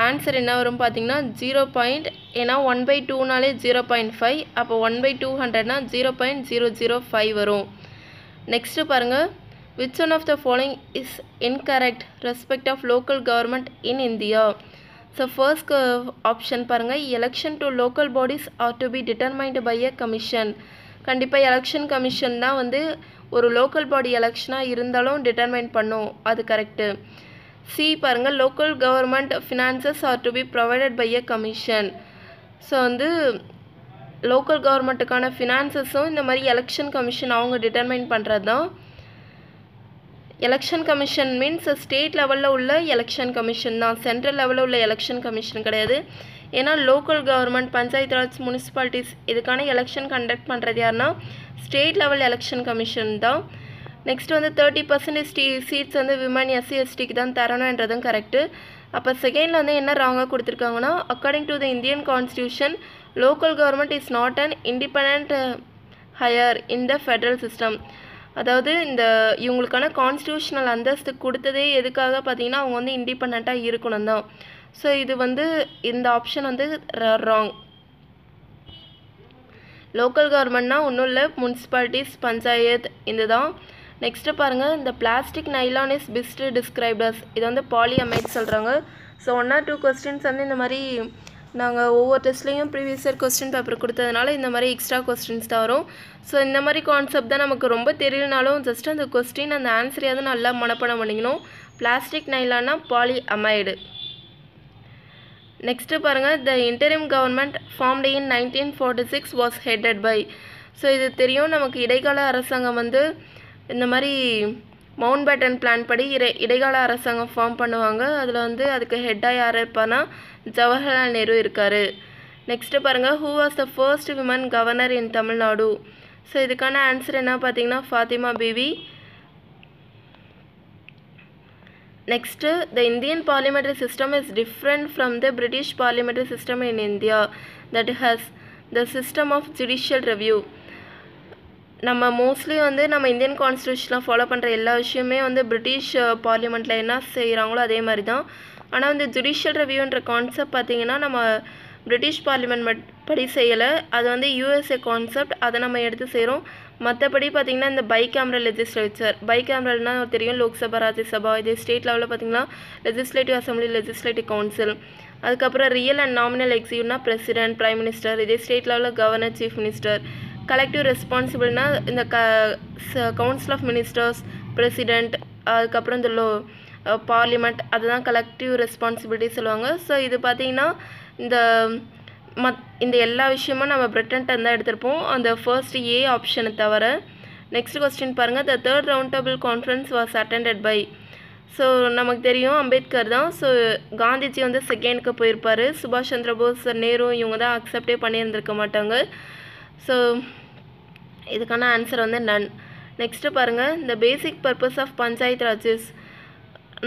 ஆன்சர் என்ன வரும் பார்த்திங்கன்னா 0. ஏன்னா 1/2னாலே 0.5. அப்போ 1/200னா 0.005 வரும். நெக்ஸ்ட்டு பாருங்கள், which one of the following is incorrect respect of local government in India? So first option பாருங்கள், election to local bodies are to be determined by a commission. கண்டிப்பாக எலெக்ஷன் கமிஷன் தான் வந்து ஒரு லோக்கல் பாடி எலெக்ஷனாக இருந்தாலும் determine பண்ணும், அது correct. C பாருங்கள், local government finances are to be provided by a commission. So வந்து லோக்கல் கவர்மெண்ட்டுக்கான ஃபினான்சஸும் இந்த மாதிரி எலெக்ஷன் கமிஷன் அவங்க டிட்டர்மைன் பண்ணுறது தான். எலெக்ஷன் கமிஷன் மீன்ஸ் ஸ்டேட் லெவலில் உள்ள எலெக்ஷன் கமிஷன் தான், சென்ட்ரல் லெவலில் உள்ள எலெக்ஷன் கமிஷன் கிடையாது. ஏன்னா local government, panchayat raj, municipalities இதுக்கான எலெக்ஷன் கண்டக்ட் பண்ணுறது யாருன்னா ஸ்டேட் லெவல் எலெக்ஷன் கமிஷன் தான். நெக்ஸ்ட் வந்து 30% சீட்ஸ் வந்து விமன் எஸ்சி எஸ்டிக்கு தான் தரணுன்றதும் கரெக்டு. அப்போ செகண்டில் வந்து என்ன ராங்காக கொடுத்துருக்காங்கன்னா, according to the Indian constitution local government is not an independent higher in the Federal system. அதாவது இந்த இவங்களுக்கான கான்ஸ்டியூஷனல் அந்தஸ்து கொடுத்ததே எதுக்காக பார்த்தீங்கன்னா அவங்க வந்து இண்டிபெண்ட்டாக இருக்கணும் தான். ஸோ இது வந்து இந்த ஆப்ஷன் வந்து ராங். லோக்கல் கவர்மெண்ட்னா ஒன்றும் இல்லை, முனிசிபாலிட்டிஸ், பஞ்சாயத் இந்த தான். நெக்ஸ்ட்டு பாருங்கள், இந்த பிளாஸ்டிக் நைலான் இஸ் பெஸ்ட் டிஸ்கிரைப்டர்ஸ், இது வந்து பாலிஅமைட் சொல்கிறாங்க. ஸோ 1 or 2 கொஸ்டின்ஸ் வந்து இந்த மாதிரி நாங்கள் ஒவ்வொரு டெஸ்ட்லேயும் ப்ரீவியஸ் இயர் கொஸ்டின் பேப்பர் கொடுத்ததுனால இந்த மாதிரி எக்ஸ்ட்ரா கொஸ்டின்ஸ் தான் வரும். ஸோ இந்த மாதிரி கான்செப்ட் தான் நமக்கு ரொம்ப தெரியலனாலும் ஜஸ்ட் அந்த கொஸ்டின் அந்த ஆன்சரையாவது நல்லா மனப்பாடம் பண்ணிக்கணும். Plastic நைலான்னா polyamide. நெக்ஸ்ட்டு பாருங்கள், the interim government formed in 1946 was headed by. So இது தெரியும் நமக்கு, இடைக்கால அரசாங்கம் வந்து இந்த மாதிரி மவுண்ட் பேட்டன் பிளான் படி இடைக்கால அரசாங்கம் ஃபார்ம் பண்ணுவாங்க. அதில் வந்து அதுக்கு ஹெட்டாக யார் இருப்பான்னா ஜவஹர்லால் நேரு இருக்கார். நெக்ஸ்ட்டு பாருங்கள், who was the first women governor in Tamil Nadu. So இதுக்கான ஆன்சர் என்ன பார்த்தீங்கன்னா Fathima Beevi. Next, the Indian parliamentary system is different from the British parliamentary system in India that has the system of judicial review. நம்ம mostly வந்து நம்ம Indian கான்ஸ்டியூஷனில் follow பண்ணுற எல்லா விஷயமே வந்து பிரிட்டிஷ் பார்லிமெண்ட்டில் என்ன செய்கிறாங்களோ அதே மாதிரி தான். ஆனால் வந்து ஜுடிஷியல் ரிவ்யூன்ற கான்செப்ட் பார்த்திங்கன்னா நம்ம பிரிட்டிஷ் பார்லிமெண்ட் படி செய்யலை, அது வந்து யூஎஸ்ஏ கான்செப்ட், அதை நம்ம எடுத்து செய்கிறோம். மற்றபடி பார்த்திங்கன்னா இந்த பை கேமரல் லெஜிஸ்லேச்சர், பை கேமரல்னால் தெரியும், லோக்சபா, ராஜ்யசபா, இதே ஸ்டேட் லெவலில் பார்த்திங்கன்னா லெஜிஸ்லேட்டிவ் அசம்பிளி, லெஜிஸ்லேட்டிவ் கவுன்சில், அதுக்கப்புறம் ரியல் அண்ட் நாமினல் எக்ஸிக்யூட்டிவ்னா பிரசிடென்ட், பிரைம் மினிஸ்டர், இதே ஸ்டேட் லெவலில் கவர்னர், சீஃப் மினிஸ்டர். கலெக்டிவ் ரெஸ்பான்சிபிள்னா இந்த கவுன்சில் ஆஃப் மினிஸ்டர்ஸ், பிரசிடெண்ட், அதுக்கப்புறம் இந்த பார்லிமெண்ட், அதுதான் கலெக்டிவ் ரெஸ்பான்சிபிலிட்டி சொல்லுவாங்க. ஸோ இது பார்த்திங்கன்னா இந்த எல்லா விஷயமும் நம்ம பிரிட்டன்ட்ட தான் எடுத்திருப்போம், அந்த ஃபர்ஸ்ட் ஏ ஆப்ஷனை தவிர. நெக்ஸ்ட் கொஸ்டின் பாருங்கள், the third round table conference was attended by. So நமக்கு தெரியும் அம்பேத்கர் தான். ஸோ காந்திஜி வந்து செகண்டுக்கு போயிருப்பார், சுபாஷ் சந்திர போஸ், நேரு இவங்க தான் அக்செப்டே பண்ணியிருந்திருக்க மாட்டாங்க. ஸோ இதுக்கான ஆன்சர் வந்து நன். நெக்ஸ்ட்டு பாருங்கள், இந்த பேசிக் பர்பஸ் ஆஃப் பஞ்சாயத்து ராஜஸ்.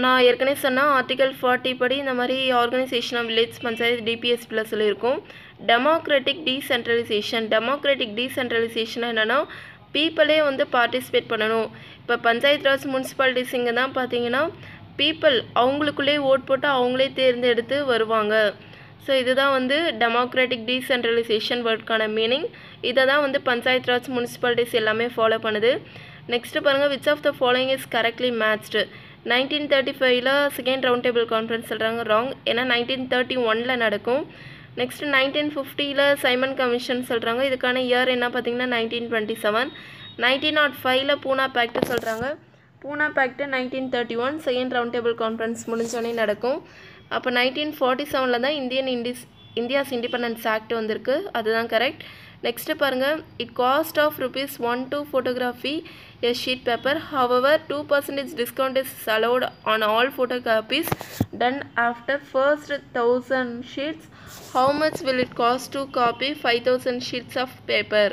நான் ஏற்கனவே சொன்னால் ஆர்டிகல் 40 படி இந்த மாதிரி ஆர்கனைசேஷன் ஆஃப் வில்லேஜ் பஞ்சாயத்து டிபிஎஸ்பியில் சொல்லியிருக்கோம். டெமோக்ராட்டிக் டீசென்ட்ரலைசேஷன் என்னென்னா பீப்புளே வந்து பார்ட்டிசிபேட் பண்ணணும். இப்போ பஞ்சாயத்து ராஜ், முனிசிபாலிட்டிஸ் இங்கே தான் பார்த்தீங்கன்னா பீப்புள் அவங்களுக்குள்ளே ஓட் போட்டு அவங்களே தேர்ந்தெடுத்து வருவாங்க. ஸோ இதுதான் வந்து டெமோக்ராட்டிக் டீசென்ட்ரலைசேஷன் வேர்டுக்கான மீனிங். இதை தான் வந்து பஞ்சாயத்து ராஜ், முனிசிபாலிட்டிஸ் எல்லாமே ஃபாலோ பண்ணுது. நெக்ஸ்ட்டு பாருங்கள், which of the following is correctly matched. 1935 second round table conference சொல்கிறாங்க, ராங். ஏன்னா 1931 நடக்கும். நெக்ஸ்ட்டு 1950 சைமன் கமிஷன் சொல்கிறாங்க, இதுக்கான இயர் என்ன பார்த்தீங்கன்னா 1927. 1905 பூனா பேக்ட் சொல்கிறாங்க, Poona pact 1931 second round table conference முடிஞ்சோடனே நடக்கும். அப்போ 1947 தான் இந்தியாஸ் இண்டிபெண்டன்ஸ் ஆக்ட் வந்திருக்கு, அதுதான் கரெக்ட். நெக்ஸ்ட்டு பாருங்கள், it cost of ₹1 to photography a sheet paper. However, 2% discount is allowed on all photocopies done after first 1000 sheets. How much will it cost to copy 5000 sheets of paper?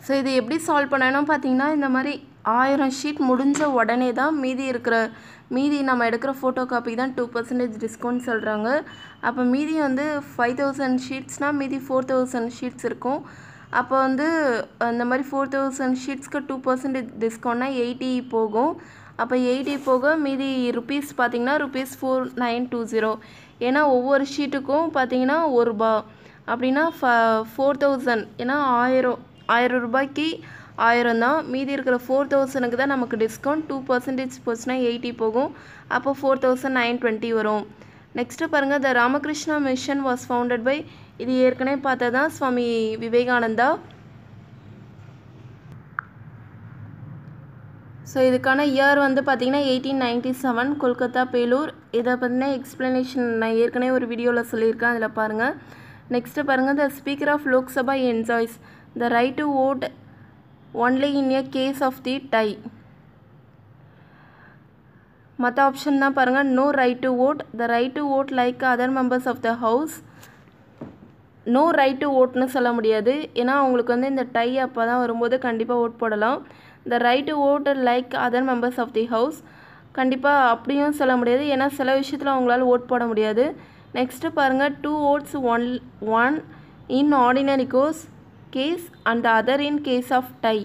So இது எப்படி solve பண்ணணும் பார்த்தீங்கன்னா, இந்த மாதிரி 1000 sheet முடிஞ்ச உடனே தான் மீதி நம்ம எடுக்கிற ஃபோட்டோ காப்பி தான் 2% டிஸ்கவுண்ட் சொல்கிறாங்க. அப்போ மீதி வந்து 5000 ஷீட்ஸ்னால் மீதி 4000 ஷீட்ஸ் இருக்கும். அப்போ வந்து அந்த மாதிரி 4000 ஷீட்ஸ்க்கு 2% டிஸ்கவுண்ட்னா 80 போகும். அப்போ 80 போக மீதி ருபீஸ் பார்த்திங்கன்னா ₹4920. ஏன்னா ஒவ்வொரு ஷீட்டுக்கும் பார்த்திங்கன்னா ₹1 அப்படின்னா 4000. ஏன்னா 1000 ரூபாய்க்கு 1000 தான், மீதி இருக்கிற 4000க்கு தான் நமக்கு டிஸ்கவுண்ட். 2% போச்சுன்னா 80 போகும், அப்போ 4920 வரும். நெக்ஸ்ட்டு பாருங்கள், the Ramakrishna mission was founded by. இது ஏற்கனவே பார்த்ததான் சுவாமி விவேகானந்தா. ஸோ இதுக்கான இயர் வந்து பார்த்திங்கன்னா 1897 கொல்கத்தா பேலூர். இதை பற்றின எக்ஸ்ப்ளனேஷன் நான் ஏற்கனவே ஒரு வீடியோவில் சொல்லியிருக்கேன், அதில் பாருங்கள். நெக்ஸ்ட்டு பாருங்கள், the speaker of Lok Sabha enjoys the right to vote only in a case of the tie. மற்ற ஆப்ஷன் தான் பாருங்கள், no right to vote, the right to vote like other members of the house. No right to ஓட்னு சொல்ல முடியாது, ஏன்னா அவங்களுக்கு வந்து இந்த டை அப்போ தான் வரும்போது கண்டிப்பாக ஓட் போடலாம். The right to vote like other members of the house கண்டிப்பாக அப்படியும் சொல்ல முடியாது, ஏன்னா சில விஷயத்தில் அவங்களால ஓட் போட முடியாது. நெக்ஸ்ட்டு பாருங்கள், 2 votes one in ordinary case and other in case of tie.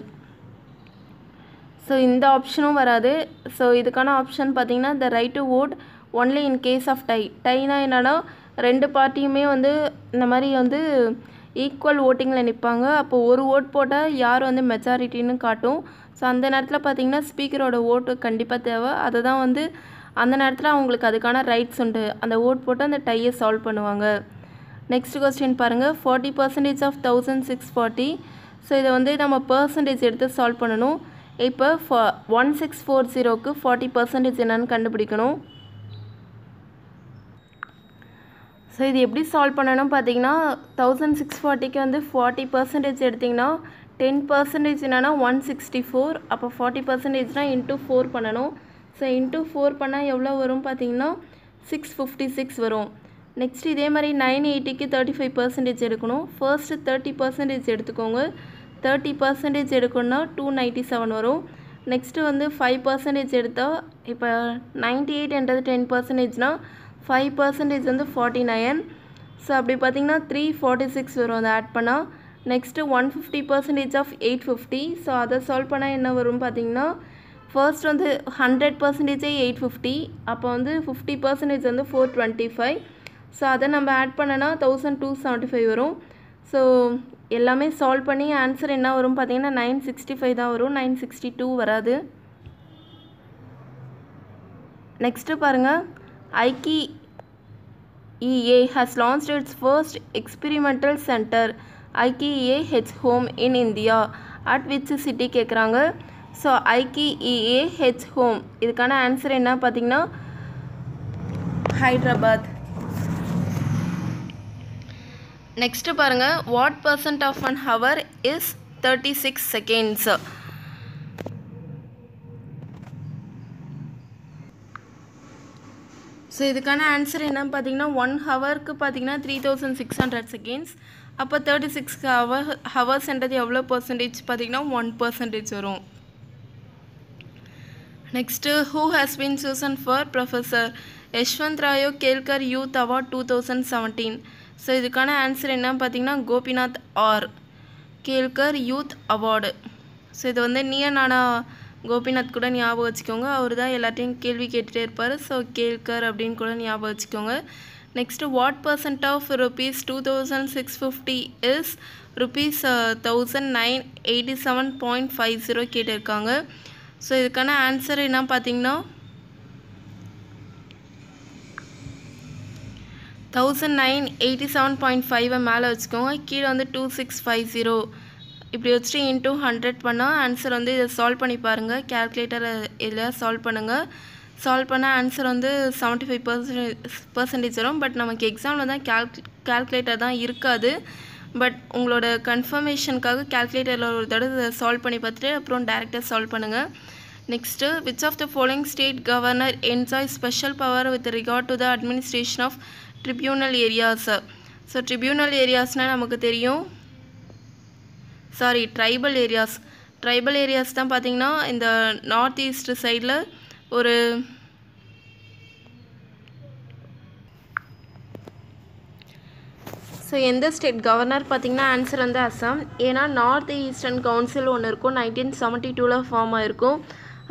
So இந்த ஆப்ஷனும் வராது. ஸோ இதுக்கான ஆப்ஷன் பார்த்திங்கன்னா the right to vote only in case of tie. டைனா என்னென்னா 2 பார்ட்டியுமே வந்து இந்த மாதிரி வந்து ஈக்குவல் ஓட்டிங்கில் நிற்பாங்க. அப்போது ஒரு ஓட் போட்டால் யார் வந்து மெஜாரிட்டின்னு காட்டும். ஸோ அந்த நேரத்தில் பார்த்திங்கன்னா ஸ்பீக்கரோட ஓட்டு கண்டிப்பாக தேவை. அதை தான் வந்து அந்த நேரத்தில் அவங்களுக்கு அதுக்கான ரைட்ஸ் உண்டு. அந்த ஓட் போட்டு அந்த டையை சால்வ் பண்ணுவாங்க. நெக்ஸ்ட் கொஸ்டின் பாருங்கள், 40% ஆஃப் 1640. ஸோ இதை வந்து நம்ம பர்சன்டேஜ் எடுத்து சால்வ் பண்ணணும். இப்போ 1640க்கு 40% என்னன்னு கண்டுபிடிக்கணும். ஸோ இது எப்படி சால்வ் பண்ணணும் பார்த்தீங்கன்னா, 1640க்கு வந்து 40% எடுத்திங்கன்னா 10% என்னென்னா 164. அப்போ 40%னால் இன்ட்டு 4 பண்ணணும். ஸோ இன்ட்டு 4 பண்ணால் எவ்வளோ வரும் பார்த்தீங்கன்னா 656 வரும். நெக்ஸ்ட் இதே மாதிரி 980க்கு 35% எடுக்கணும். ஃபர்ஸ்ட்டு 30% எடுத்துக்கோங்க. 30% எடுக்கணும்னா 297 வரும். நெக்ஸ்ட்டு வந்து 5% எடுத்தால், இப்போ 98என்றது 10%னால் 5% வந்து 49. ஸோ அப்படி பார்த்திங்கன்னா 346 வரும் அதை ஆட் பண்ணால். நெக்ஸ்ட்டு 150% ஆஃப் 850. ஸோ அதை சால்வ் பண்ணால் என்ன வரும் பார்த்திங்கன்னா, ஃபர்ஸ்ட் வந்து 100% 850. அப்போ வந்து 50% வந்து 425. ஸோ அதை நம்ம ஆட் பண்ணனா 1275 வரும். ஸோ எல்லாமே சால்வ் பண்ணி ஆன்சர் என்ன வரும் பார்த்திங்கன்னா 965 தான் வரும், 962 வராது. நெக்ஸ்ட்டு பாருங்கள், IKEA has launched its first experimental center IKEA H Home in India at which city கேட்குறாங்க. ஸோ IKEA H Home இதுக்கான ஆன்சர் என்ன பார்த்தீங்கன்னா ஹைதராபாத். நெக்ஸ்ட்டு பாருங்கள், what % of an hour is 36 seconds. So இதுக்கான ஆன்சர் என்ன பார்த்தீங்கன்னா 1 ஹவருக்கு பார்த்தீங்கன்னா 3600 செகண்ட்ஸ். அப்போ 36 ஹவர்ஸ்ன்றது எவ்வளோ பர்சன்டேஜ் பார்த்தீங்கன்னா 1% வரும். Next, who has been chosen for professor Yashwant Rao Kelkar youth award 2017. So இதுக்கான ஆன்சர் என்ன பார்த்தீங்கன்னா Gopinath R Kelkar youth award. So இது வந்து நானா கோபிநாத் கூட ஞாபகம் வச்சுக்கோங்க, அவர் தான் எல்லாத்தையும் கேள்வி கேட்டுகிட்டே இருப்பார். ஸோ கேல்கர் அப்படின்னு கூட ஞாபகம் வச்சுக்கோங்க. Next, what % of rupees 2650 is rupees 1987.50 கேட்டிருக்காங்க. ஸோ இதுக்கான ஆன்சர் என்ன பார்த்தீங்கன்னா 1987.5 மேலே வச்சுக்கோங்க, கீழே வந்து 2650 இப்படி வச்சுட்டு இன்ட்டு 100 பண்ணால் ஆன்சர் வந்து இதை சால்வ் பண்ணி பாருங்கள். கேல்குலேட்டர் இதில் சால்வ் பண்ணுங்கள். சால்வ் பண்ணால் ஆன்சர் வந்து 75% வரும். பட் நமக்கு எக்ஸாமில் தான் கேல்குலேட்டர் தான் இருக்காது. பட் உங்களோட கன்ஃபர்மேஷனுக்காக கேல்குலேட்டரில் ஒரு தடவை சால்வ் பண்ணி பார்த்துட்டு அப்புறம் டேரெக்டாக சால்வ் பண்ணுங்கள். Next, which of the following state governor enjoy special power with regard to the administration of tribunal areas. So tribunal ஏரியாஸ்னால் நமக்கு தெரியும், ட்ரைபல் ஏரியாஸ். ட்ரைபல் ஏரியாஸ் தான் பார்த்திங்கன்னா இந்த நார்த் ஈஸ்ட் சைடில் ஒரு ஸோ எந்த ஸ்டேட் கவர்னர் பார்த்திங்கன்னா ஆன்சர் வந்து அஸ்ஸாம். ஏன்னா நார்த் ஈஸ்டர்ன் கவுன்சில் ஒன்று இருக்கும், 1972 ஃபார்ம் ஆகிருக்கும்.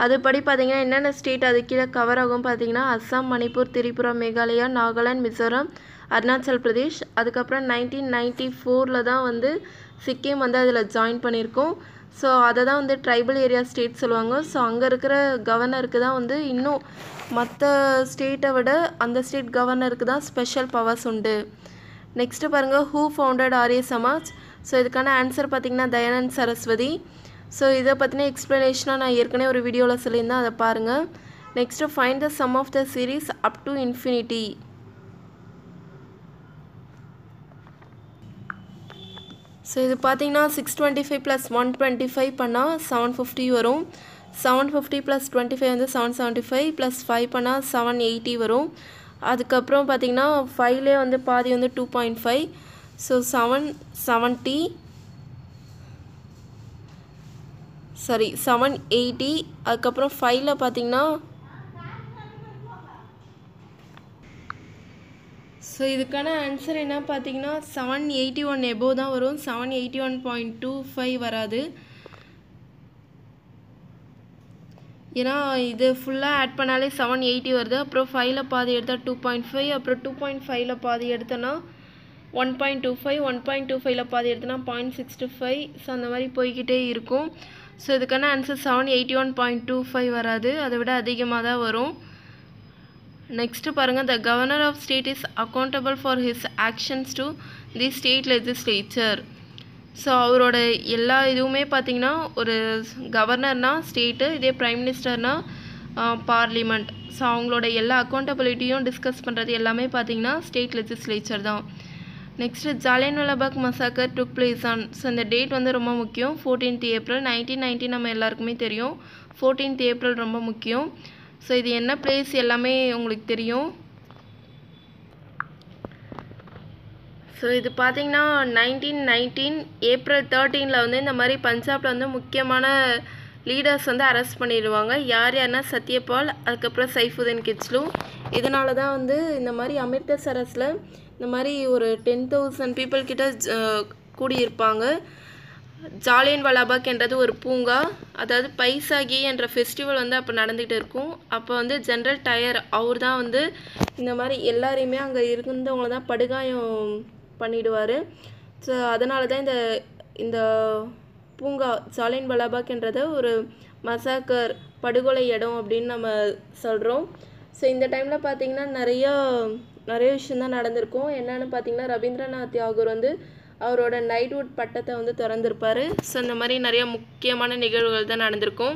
அதுபடி பார்த்திங்கன்னா என்னென்ன ஸ்டேட் அது கீழே கவர் ஆகும் பார்த்திங்கன்னா அஸ்ஸாம், மணிப்பூர், திரிபுரா, மேகாலயா, நாகாலாந்து, மிசோரம், அருணாச்சல் பிரதேஷ். அதுக்கப்புறம் 1994 தான் வந்து சிக்கிம் வந்து அதில் ஜாயின் பண்ணியிருக்கோம். ஸோ அதை தான் வந்து ட்ரைபல் ஏரியா ஸ்டேட் சொல்லுவாங்க. ஸோ அங்கே இருக்கிற கவர்னருக்கு தான் வந்து இன்னும் மற்ற ஸ்டேட்டை விட அந்த ஸ்டேட் கவர்னருக்கு தான் ஸ்பெஷல் பவர்ஸ் உண்டு. நெக்ஸ்ட்டு பாருங்கள், who founded Arya Samaj. So இதுக்கான ஆன்சர் பார்த்திங்கன்னா தயானந்த் சரஸ்வதி. ஸோ இதை பற்றின எக்ஸ்ப்ளனேஷனாக நான் ஏற்கனவே ஒரு வீடியோவில் சொல்லியிருந்தேன், அதை பாருங்கள். Next, find the sum of the series up to infinity. So இது பார்த்தீங்கன்னா 625 + 125 பண்ணால் 750 வரும். 750 + 25 வந்து 775 + 5 பண்ணால் 780 வரும். அதுக்கப்புறம் பார்த்தீங்கன்னா 5லே வந்து பாதி வந்து 2.5. ஸோ 780 780. அதுக்கப்புறம் 5ல் பார்த்தீங்கன்னா ஸோ இதுக்கான ஆன்சர் என்ன பார்த்தீங்கன்னா 781 எபோவ் தான் வரும். 781.25 வராது. ஏன்னா இது ஃபுல்லாக ஆட் பண்ணாலே 780 வருது. அப்புறம் 5ல் பாதி எடுத்தால் 2.5. அப்புறம் 2.5ல் பாதி எடுத்தோன்னா 1.25. 1.25ல் பாதி எடுத்தோன்னா 0.65. ஸோ அந்த மாதிரி போய்கிட்டே இருக்கும். ஸோ இதுக்கான ஆன்சர் 781.25 வராது. அதை விட அதிகமாக தான் வரும். நெக்ஸ்ட்டு பாருங்கள், the governor of state is accountable for his actions to the state legislature. So அவரோட எல்லா இதுவுமே பார்த்திங்கன்னா ஒரு கவர்னர்னால் ஸ்டேட்டு, இதே ப்ரைம் மினிஸ்டர்னால் பார்லிமெண்ட். ஸோ அவங்களோட எல்லா அக்கௌண்டபிலிட்டியும் டிஸ்கஸ் பண்ணுறது எல்லாமே பார்த்திங்கன்னா ஸ்டேட் லெஜிஸ்லேச்சர் தான். Next Jallianwala Bagh massacre took place on. So இந்த டேட் வந்து ரொம்ப முக்கியம். 14th April 1990 நம்ம எல்லாருக்குமே தெரியும். 14th April ரொம்ப முக்கியம். ஸோ இது என்ன பிளேஸ் எல்லாமே உங்களுக்கு தெரியும். ஸோ இது பார்த்திங்கன்னா 1919 April 13ல் வந்து இந்த மாதிரி பஞ்சாபில் வந்து முக்கியமான லீடர்ஸ் வந்து அரெஸ்ட் பண்ணிடுவாங்க. யார்னா சத்யபால், அதுக்கப்புறம் சைஃபுதீன் கிச்லு. இதனால தான் வந்து இந்த மாதிரி அமிர்தசரஸில் இந்த மாதிரி ஒரு 10,000 பீப்புள் கிட்ட கூடியிருப்பாங்க. ஜாலியன்வாலாபாக் என்றது ஒரு பூங்கா. அதாவது பைசாகி என்ற ஃபெஸ்டிவல் வந்து அப்போ நடந்துகிட்டு இருக்கும். அப்போ வந்து ஜென்ரல் டயர் அவர் தான் வந்து இந்த மாதிரி எல்லாரையுமே அங்கே இருந்தவங்கள தான் படுகாயம் பண்ணிடுவார். ஸோ அதனால தான் இந்த பூங்கா ஜாலியன்வாலாபாக் என்றதை ஒரு மசாக்கர் படுகொலை இடம் அப்படின்னு நம்ம சொல்கிறோம். ஸோ இந்த டைமில் பார்த்திங்கன்னா நிறைய விஷயந்தான் நடந்திருக்கும். என்னென்னு பார்த்திங்கன்னா ரவீந்திரநாத் தாகூர் வந்து அவரோட நைட்வுட் பட்டத்தை வந்து திறந்திருப்பார். ஸோ இந்த மாதிரி நிறைய முக்கியமான நிகழ்வுகள் தான் நடந்திருக்கும்.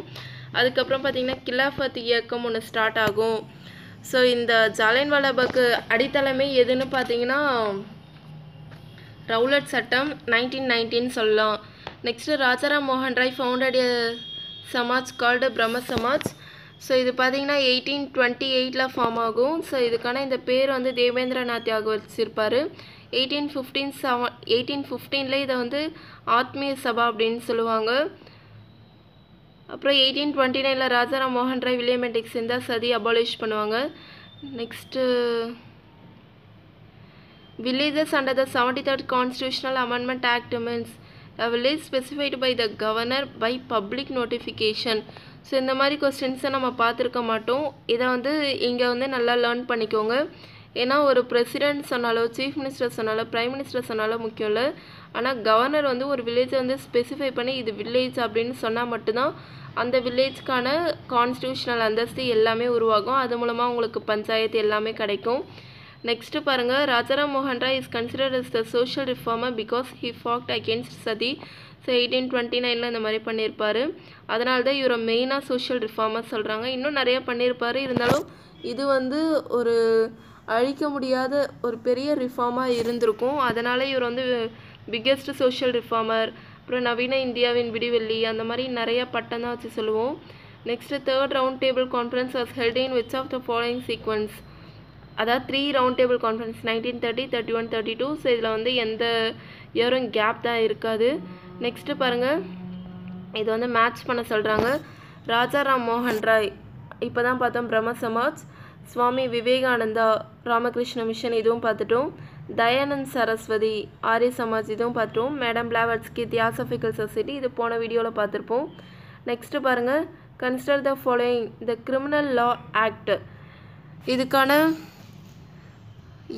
அதுக்கப்புறம் பார்த்திங்கன்னா கிலாஃபத் இயக்கம் ஒன்று ஸ்டார்ட் ஆகும். ஸோ இந்த ஜாலியன்வாலாபாக்கு அடித்தளமே எதுன்னு பார்த்திங்கன்னா ரவுலட் சட்டம் 1919 சொல்லலாம். நெக்ஸ்ட்டு ராஜாராம் மோகன் ராய் ஃபவுண்டட் எ சமாஜ் கால்டு பிரம்ம சமாஜ். ஸோ இது பார்த்திங்கன்னா 1828ல் ஃபார்ம் ஆகும். ஸோ இதுக்கான இந்த பேர் வந்து தேவேந்திரநாத் தாகூர் வச்சிருப்பார். 1815ல் இதை வந்து ஆத்மீய சபா அப்படின்னு சொல்லுவாங்க. அப்புறம் 1829ல் ராஜாராம் மோகன் ராய் வில்லியம் என்டிக் சேர்ந்தா சதி அபாலிஷ் பண்ணுவாங்க. Next villages under the 73rd Constitutional Amendment Act means a village specified by the governor by public notification. So இந்த மாதிரி கொஸ்டின்ஸை நம்ம பார்த்துருக்க மாட்டோம். இதை வந்து இங்கே வந்து நல்லா லேர்ன் பண்ணிக்கோங்க. ஏன்னா ஒரு பிரசிடென்ட் சொன்னாலோ, சீஃப் மினிஸ்டர் சொன்னாலோ, ப்ரைம் மினிஸ்டர் சொன்னாலோ முக்கியம் இல்லை. ஆனால் கவர்னர் வந்து ஒரு வில்லேஜை வந்து ஸ்பெசிஃபை பண்ணி இது வில்லேஜ் அப்படின்னு சொன்னால் மட்டும்தான் அந்த வில்லேஜ்க்கான கான்ஸ்டியூஷனல் அந்தஸ்து எல்லாமே உருவாகும். அது மூலமாக உங்களுக்கு பஞ்சாயத்து எல்லாமே கிடைக்கும். நெக்ஸ்ட்டு பாருங்கள், ராஜாராம் மோகன் Roy is considered as the social reformer because he fought against sati. So 1829ல் இந்த மாதிரி பண்ணியிருப்பார். அதனால தான் இவரை மெயினாக சோஷியல் ரிஃபார்மர் சொல்கிறாங்க. இன்னும் நிறைய பண்ணியிருப்பார். இருந்தாலும் இது வந்து ஒரு அழிக்க முடியாத ஒரு பெரிய ரிஃபார்மாக இருந்திருக்கும். அதனால் இவர் வந்து பிக்கெஸ்ட் சோஷியல் ரிஃபார்மர், அப்புறம் நவீன இந்தியாவின் விடிவெள்ளி, அந்த மாதிரி நிறைய பட்டம் தான் வச்சு சொல்லுவோம். Next 3rd round table conference was held in which of the following sequence? அதாவது 3 round table conference 1930, 31, 32. ஸோ இதில் வந்து எந்த இயரும் கேப் தான் இருக்காது. நெக்ஸ்ட்டு பாருங்கள், இது வந்து மேட்ச் பண்ண சொல்கிறாங்க. ராஜாராம் மோகன் ராய் இப்போ தான் பார்த்தோம் பிரம்ம சமாஜ். சுவாமி விவேகானந்தா ராமகிருஷ்ண மிஷன் இதுவும் பார்த்துட்டோம். தயானந்த் சரஸ்வதி ஆரிய சமாஜ் இதுவும் பார்த்துட்டோம். மேடம் பிளாவட்ஸ்கி தியாசபிக்கல் சொசைட்டி இது போன வீடியோவில் பார்த்துருப்போம். நெக்ஸ்ட்டு பாருங்கள், consider the following the criminal law act. இதுக்கான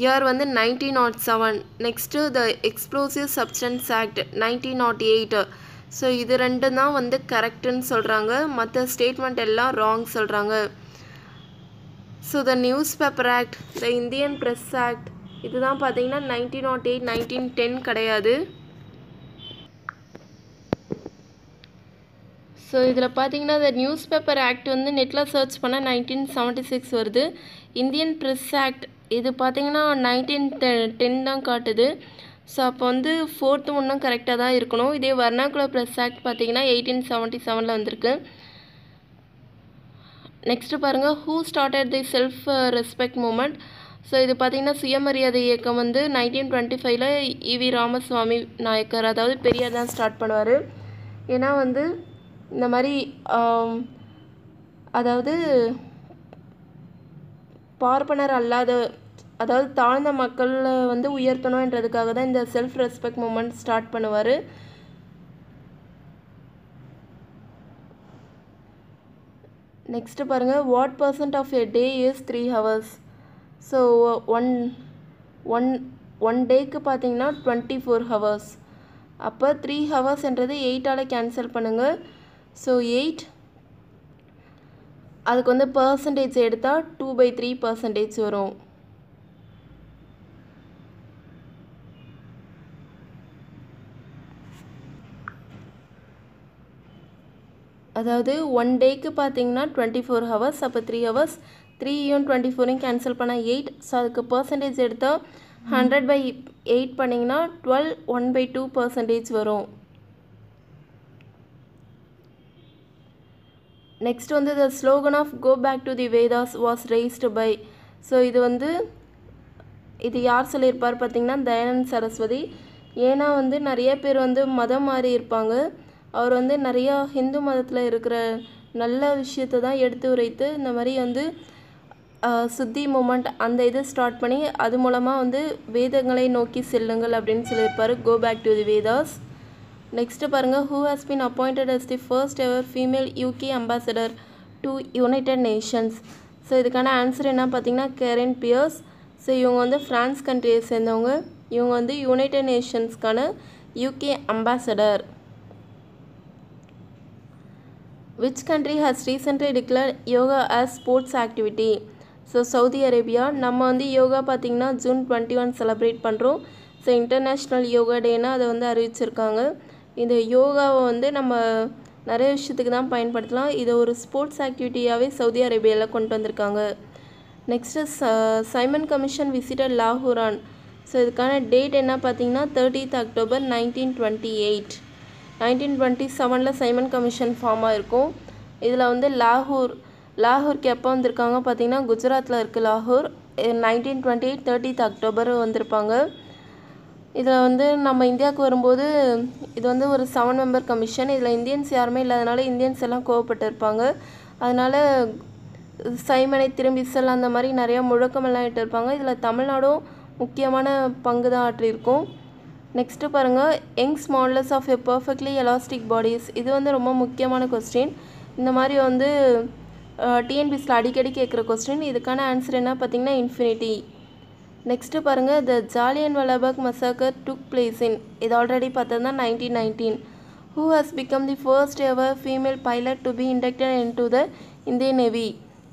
இயர் வந்து 1907. நெக்ஸ்ட்டு த எக்ஸ்ப்ளோசிவ் சப்ஸ்டன்ஸ் ஆக்ட் 1908. ஸோ இது ரெண்டும் தான் வந்து கரெக்டுன்னு சொல்கிறாங்க. மற்ற ஸ்டேட்மெண்ட் எல்லாம் ராங் சொல்கிறாங்க. So the news paper act, the Indian press act இதுதான் பார்த்தீங்கன்னா 1908, 1910 கிடையாது. ஸோ இதில் பார்த்தீங்கன்னா இந்த நியூஸ் பேப்பர் ஆக்ட் வந்து நெட்டில் சர்ச் பண்ணால் 1976 வருது. இந்தியன் ப்ரெஸ் ஆக்ட் இது பார்த்தீங்கன்னா 1910 தான் காட்டுது. ஸோ அப்போ வந்து 4th ஒன்றும் கரெக்டாக தான் இருக்கணும். இதே வர்னாகுலர் ப்ரெஸ் ஆக்ட் பார்த்தீங்கன்னா 1877 வந்திருக்கு. நெக்ஸ்ட்டு பாருங்கள், who started the self respect movement. So இது பார்த்திங்கன்னா சுயமரியாதை இயக்கம் வந்து 1925 இவி ராமசுவாமி நாயக்கர், அதாவது பெரியார் தான் ஸ்டார்ட் பண்ணுவார். ஏன்னா வந்து இந்த மாதிரி அதாவது பார்ப்பனர் அல்லாத, அதாவது தாழ்ந்த மக்களை வந்து உயர்த்தணுன்றதுக்காக தான் இந்த செல்ஃப் ரெஸ்பெக்ட் மூமெண்ட் ஸ்டார்ட் பண்ணுவார். நெக்ஸ்ட்டு பாருங்கள், what percent of a day is 3 hours. So one டேக்கு பார்த்தீங்கன்னா 24 hours. அப்போ 3 hours-ன்றது 8ஆல் கேன்சல் பண்ணுங்கள். ஸோ 8 அதுக்கு வந்து பர்சன்டேஜ் எடுத்தால் 2/3% வரும். அதாவது ஒன் டேக்கு பார்த்தீங்கன்னா 24 hours. அப்போ 3 hours, 3யும் 24யும் கேன்சல் பண்ணால் 8. ஸோ அதுக்கு பர்சன்டேஜ் எடுத்தால் 100/8 பண்ணிங்கன்னா 12, 1/2% வரும். நெக்ஸ்ட் வந்து the slogan of go back to the Vedas was raised by. So இது யார் சொல்லியிருப்பார் பார்த்தீங்கன்னா தயானந்த் சரஸ்வதி. ஏன்னா வந்து நிறைய பேர் வந்து மதம் மாறி இருப்பாங்க. அவர் வந்து நிறையா ஹிந்து மதத்தில் இருக்கிற நல்ல விஷயத்தை தான் எடுத்து உரைத்து இந்த மாதிரி வந்து சுத்தி மூமெண்ட் அந்த இது ஸ்டார்ட் பண்ணி அது மூலமாக வந்து வேதங்களை நோக்கி செல்லுங்கள் அப்படின்னு சொல்லியிருப்பார், go back to the Vedas. Next பாருங்கள், who has been appointed as the first ever female UK ambassador to United Nations. So இதுக்கான ஆன்சர் என்ன பார்த்தீங்கன்னா கெரின் பியர்ஸ். ஸோ இவங்க வந்து ஃப்ரான்ஸ் கண்ட்ரியை சேர்ந்தவங்க. இவங்க வந்து யுனைடெட் நேஷன்ஸ்க்கான UK ambassador. Which country has recently declared yoga as sports activity? So Saudi Arabia. நம்ம வந்து யோகா பார்த்திங்கன்னா June 21 செலிப்ரேட் பண்ணுறோம். ஸோ இன்டர்நேஷ்னல் யோகா டேனா அதை வந்து அறிவிச்சிருக்காங்க. இந்த யோகாவை வந்து நம்ம நிறைய விஷயத்துக்கு தான் பயன்படுத்தலாம். இதை ஒரு ஸ்போர்ட்ஸ் ஆக்டிவிட்டியாகவே சவுதி அரேபியாவில் கொண்டு வந்திருக்காங்க. நெக்ஸ்ட்டு சைமன் கமிஷன் விசிட்டட் லாகூரான். ஸோ இதுக்கான டேட் என்ன பார்த்திங்கன்னா 30th October 1928. 1927 Simon commission form ஆகிருக்கும். இதில் வந்து லாகூருக்கு எப்போ வந்திருக்காங்க பார்த்தீங்கன்னா குஜராத்தில் இருக்குது லாகூர். 1928 30th October வந்திருப்பாங்க. இதில் வந்து நம்ம இந்தியாவுக்கு வரும்போது இது வந்து ஒரு 7 member கமிஷன். இதில் இந்தியன்ஸ் யாருமே இல்லாதனால இந்தியன்ஸ் எல்லாம் கோவப்பட்டு இருப்பாங்க. அதனால் சைமனை திரும்பி செல் அந்த மாதிரி நிறையா முழக்கமெல்லாம் இட்டு இருப்பாங்க. இதில் தமிழ்நாடும் முக்கியமான பங்கு தான் ஆற்றியிருக்கும். நெக்ஸ்ட்டு பாருங்கள், Young's modulus of a perfectly elastic bodies. இது வந்து ரொம்ப முக்கியமான கொஸ்டின். இந்த மாதிரி வந்து டிஎன்பிஎஸ்சியில் அடிக்கடி கேட்குற கொஸ்டின். இதுக்கான ஆன்சர் என்ன பார்த்தீங்கன்னா இன்ஃபினிட்டி. நெக்ஸ்ட்டு பாருங்கள், the Jallianwala Bagh massacre took place in. இது ஆல்ரெடி பார்த்தது தான் 1919. Who has become the first ever female pilot to be inducted into the Indian navy.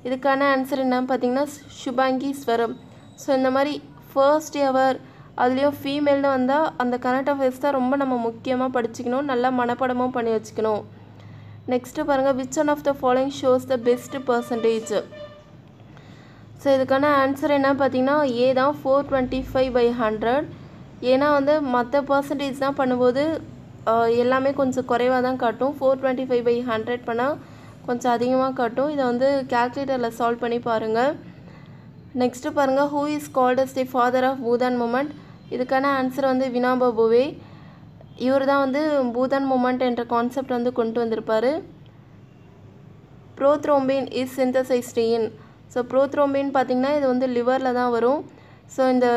இதுக்கான ஆன்சர் என்ன பார்த்தீங்கன்னா சுபாங்கி ஸ்வரம். ஸோ இந்த மாதிரி ஃபர்ஸ்ட் எவர் அதுலேயும் ஃபீமேல்னு வந்தால் அந்த கரண்ட் அஃபேர்ஸ் தான் ரொம்ப நம்ம முக்கியமாக படிச்சுக்கணும், நல்லா மனப்படமும் பண்ணி வச்சுக்கணும். நெக்ஸ்ட்டு பாருங்கள், which one of the following shows the best percentage. So இதுக்கான ஆன்சர் என்ன பார்த்தீங்கன்னா ஏ தான் 425/100. ஏன்னா வந்து மற்ற பர்சன்டேஜ் தான் பண்ணும்போது எல்லாமே கொஞ்சம் குறைவாக தான் காட்டும். 425/100 பண்ணால் கொஞ்சம் அதிகமாக காட்டும். இதை வந்து கேல்குலேட்டரில் சால்வ் பண்ணி பாருங்கள். நெக்ஸ்ட்டு பாருங்கள், who is called as the father of Bhoodan movement. இதுக்கான ஆன்சர் வந்து வினோபா பாவே. இவர் தான் வந்து பூதான் மூமெண்ட் என்ற கான்செப்ட் வந்து கொண்டு வந்திருப்பார். Prothrombin is synthesised in. So prothrombin பார்த்திங்கன்னா இது வந்து லிவரில் தான் வரும். ஸோ இந்த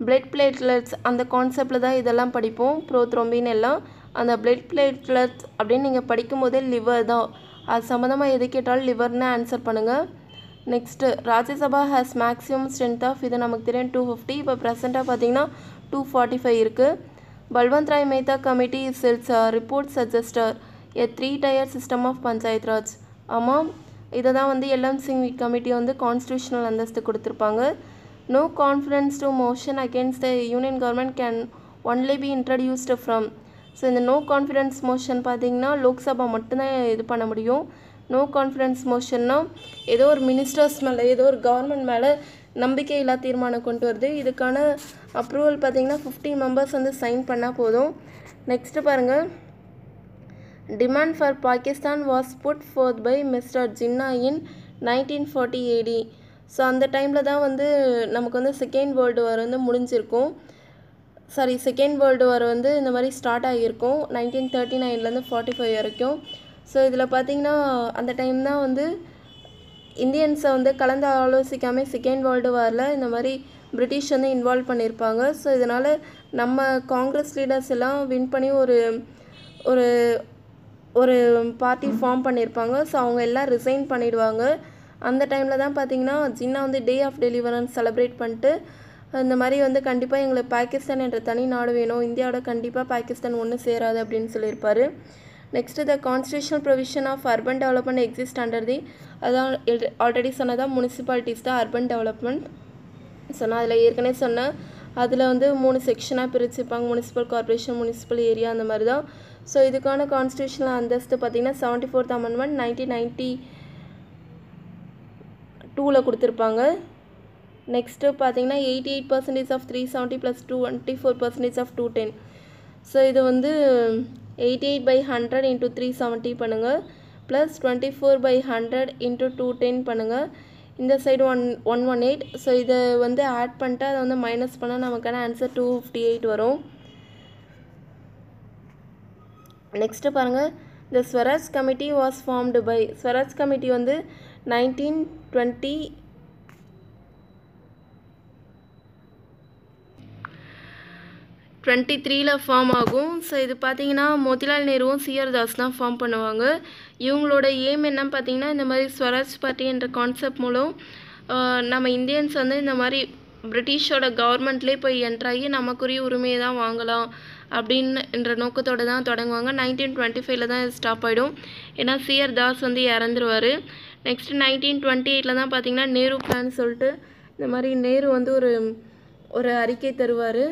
பிளட் பிளேட்லெட்ஸ் அந்த கான்செப்டில் தான் இதெல்லாம் படிப்போம். ப்ரோத்ரோம்பின் எல்லாம் அந்த பிளட் பிளேட்லெட்ஸ் அப்படின்னு நீங்கள் படிக்கும்போதே லிவர் தான். அது சம்மந்தமாக எது கேட்டாலும் லிவர்னு ஆன்சர் பண்ணுங்கள். Next Rajya Sabha has maximum strength of, இது நமக்கு தெரியும் 250. இப்போ ப்ரெசென்ட்டாக பார்த்தீங்கன்னா 245 இருக்குது. Balwant Rai Mehta committee is report சஜஸ்டர் a 3-tier system of panchayat raj. ஆமாம், இதை தான் வந்து எல்எம் சிங் கமிட்டி வந்து கான்ஸ்டியூஷனல் அந்தஸ்து கொடுத்துருப்பாங்க. No confidence to motion against the union government can only be introduced from. So இந்த நோ கான்ஃபிடன்ஸ் மோஷன் பார்த்திங்கன்னா லோக்சபா மட்டும்தான் இது பண்ண முடியும். நோ கான்ஃபிடன்ஸ் மோஷன்னா ஏதோ ஒரு மினிஸ்டர்ஸ் மேலே ஏதோ ஒரு கவர்மெண்ட் மேலே நம்பிக்கையில்லா தீர்மானம் கொண்டு வருது. இதுக்கான அப்ரூவல் பார்த்திங்கன்னா 15 மெம்பர்ஸ் வந்து சைன் பண்ணால் போதும். நெக்ஸ்ட்டு பாருங்கள், demand for Pakistan was put forth by mister Jinnah in 1940 AD. So அந்த டைமில் தான் வந்து நமக்கு வந்து செகண்ட் வேர்ல்டு வார் வந்து முடிஞ்சிருக்கும். செகண்ட் வேர்ல்டு வார் வந்து இந்த மாதிரி ஸ்டார்ட் ஆகியிருக்கும் 1939லேருந்து 45 வரைக்கும். ஸோ இதில் பார்த்திங்கன்னா அந்த டைம் தான் வந்து இந்தியன்ஸை வந்து கலந்து ஆலோசிக்காமல் செகண்ட் வேர்ல்டு வாரில் இந்த மாதிரி பிரிட்டிஷ் வந்து இன்வால்வ் பண்ணியிருப்பாங்க. ஸோ இதனால் நம்ம காங்கிரஸ் லீடர்ஸ் எல்லாம் வின் பண்ணி ஒரு ஒரு பார்ட்டி ஃபார்ம் பண்ணியிருப்பாங்க. ஸோ அவங்க எல்லாம் ரிசைன் பண்ணிடுவாங்க. அந்த டைமில் தான் பார்த்திங்கன்னா ஜின்னா வந்து டே ஆஃப் டெலிவரன்ஸ் செலிப்ரேட் பண்ணிட்டு இந்த மாதிரி வந்து கண்டிப்பாக எங்களுக்கு பாகிஸ்தான் என்ற தனி நாடு வேணும், இந்தியாவோட கண்டிப்பாக பாகிஸ்தான் ஒன்று சேராது அப்படின்னு சொல்லியிருப்பார். Next the constitutional provision of urban development exist under the, அதான் ஆல்ரெடி சொன்னதான் முனிசிபாலிட்டிஸ் தான் அர்பன் டெவலப்மெண்ட். ஸோ நான் அதில் ஏற்கனவே சொன்னேன், அதில் வந்து 3 செக்ஷனாக பிரிச்சுப்பாங்க, முனிசிபல் கார்பரேஷன், முனிசிபல் ஏரியா, அந்த மாதிரி தான். ஸோ இதுக்கான கான்ஸ்டியூஷனல் அந்தஸ்து பார்த்திங்கன்னா 74th அமெண்ட்மெண்ட் 1992 கொடுத்துருப்பாங்க. நெக்ஸ்ட்டு பார்த்திங்கன்னா 88% ஆஃப் 370 + 24% ஆஃப் 210. ஸோ இது வந்து 88/100 × 370 பண்ணுங்கள், ப்ளஸ் 24/100 × 210 பண்ணுங்கள். இந்த சைடு 118. ஸோ இதை வந்து ஆட் பண்ணிட்டு அதை வந்து மைனஸ் பண்ணால் நமக்கான ஆன்சர் 258 வரும். நெக்ஸ்ட்டு பாருங்கள், the Swaraj committee was formed by, Swaraj committee வந்து 1923 ஃபார்ம் ஆகும். ஸோ இது பார்த்திங்கன்னா மோதிலால் நேருவும் CR தாஸ் தான் ஃபார்ம் பண்ணுவாங்க. இவங்களோட எய்ம் என்னன்னு பார்த்திங்கன்னா இந்த மாதிரி ஸ்வராஜ் பார்ட்டி என்ற கான்செப்ட் மூலம் நம்ம இந்தியன்ஸ் வந்து இந்த மாதிரி பிரிட்டிஷோட கவர்மெண்ட்லேயே போய் என்ட்ராகி நமக்குரிய உரிமையை தான் வாங்கலாம் அப்படின்ற நோக்கத்தோடு தான் தொடங்குவாங்க. 1925 தான் இது ஸ்டாப் ஆகிடும். ஏன்னா CR தாஸ் வந்து இறந்துருவார். நெக்ஸ்ட்டு 1928 தான் பார்த்திங்கன்னா நேரு பிளான் சொல்லிட்டு இந்த மாதிரி நேரு வந்து ஒரு அறிக்கை தருவார்,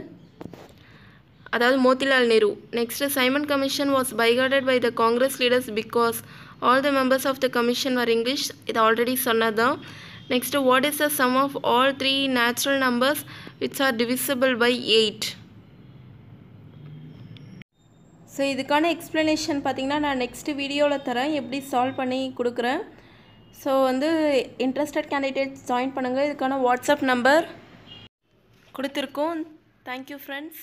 அதாவது Motilal Nehru. Next Simon commission was boycotted by the Congress leaders because all the members of the commission were English. இது ஆல்ரெடி சொன்னது தான். Next what is the sum of all 3 natural numbers which are divisible by 8. So இதுக்கான explanation பார்த்திங்கன்னா நான் next வீடியோவில் தரேன், எப்படி solve பண்ணி கொடுக்குறேன். ஸோ வந்து இன்ட்ரெஸ்டட் கேண்டிடேட்ஸ் ஜாயின் பண்ணுங்கள். இதுக்கான வாட்ஸ்அப் நம்பர் கொடுத்துருக்கோம். Thank you friends.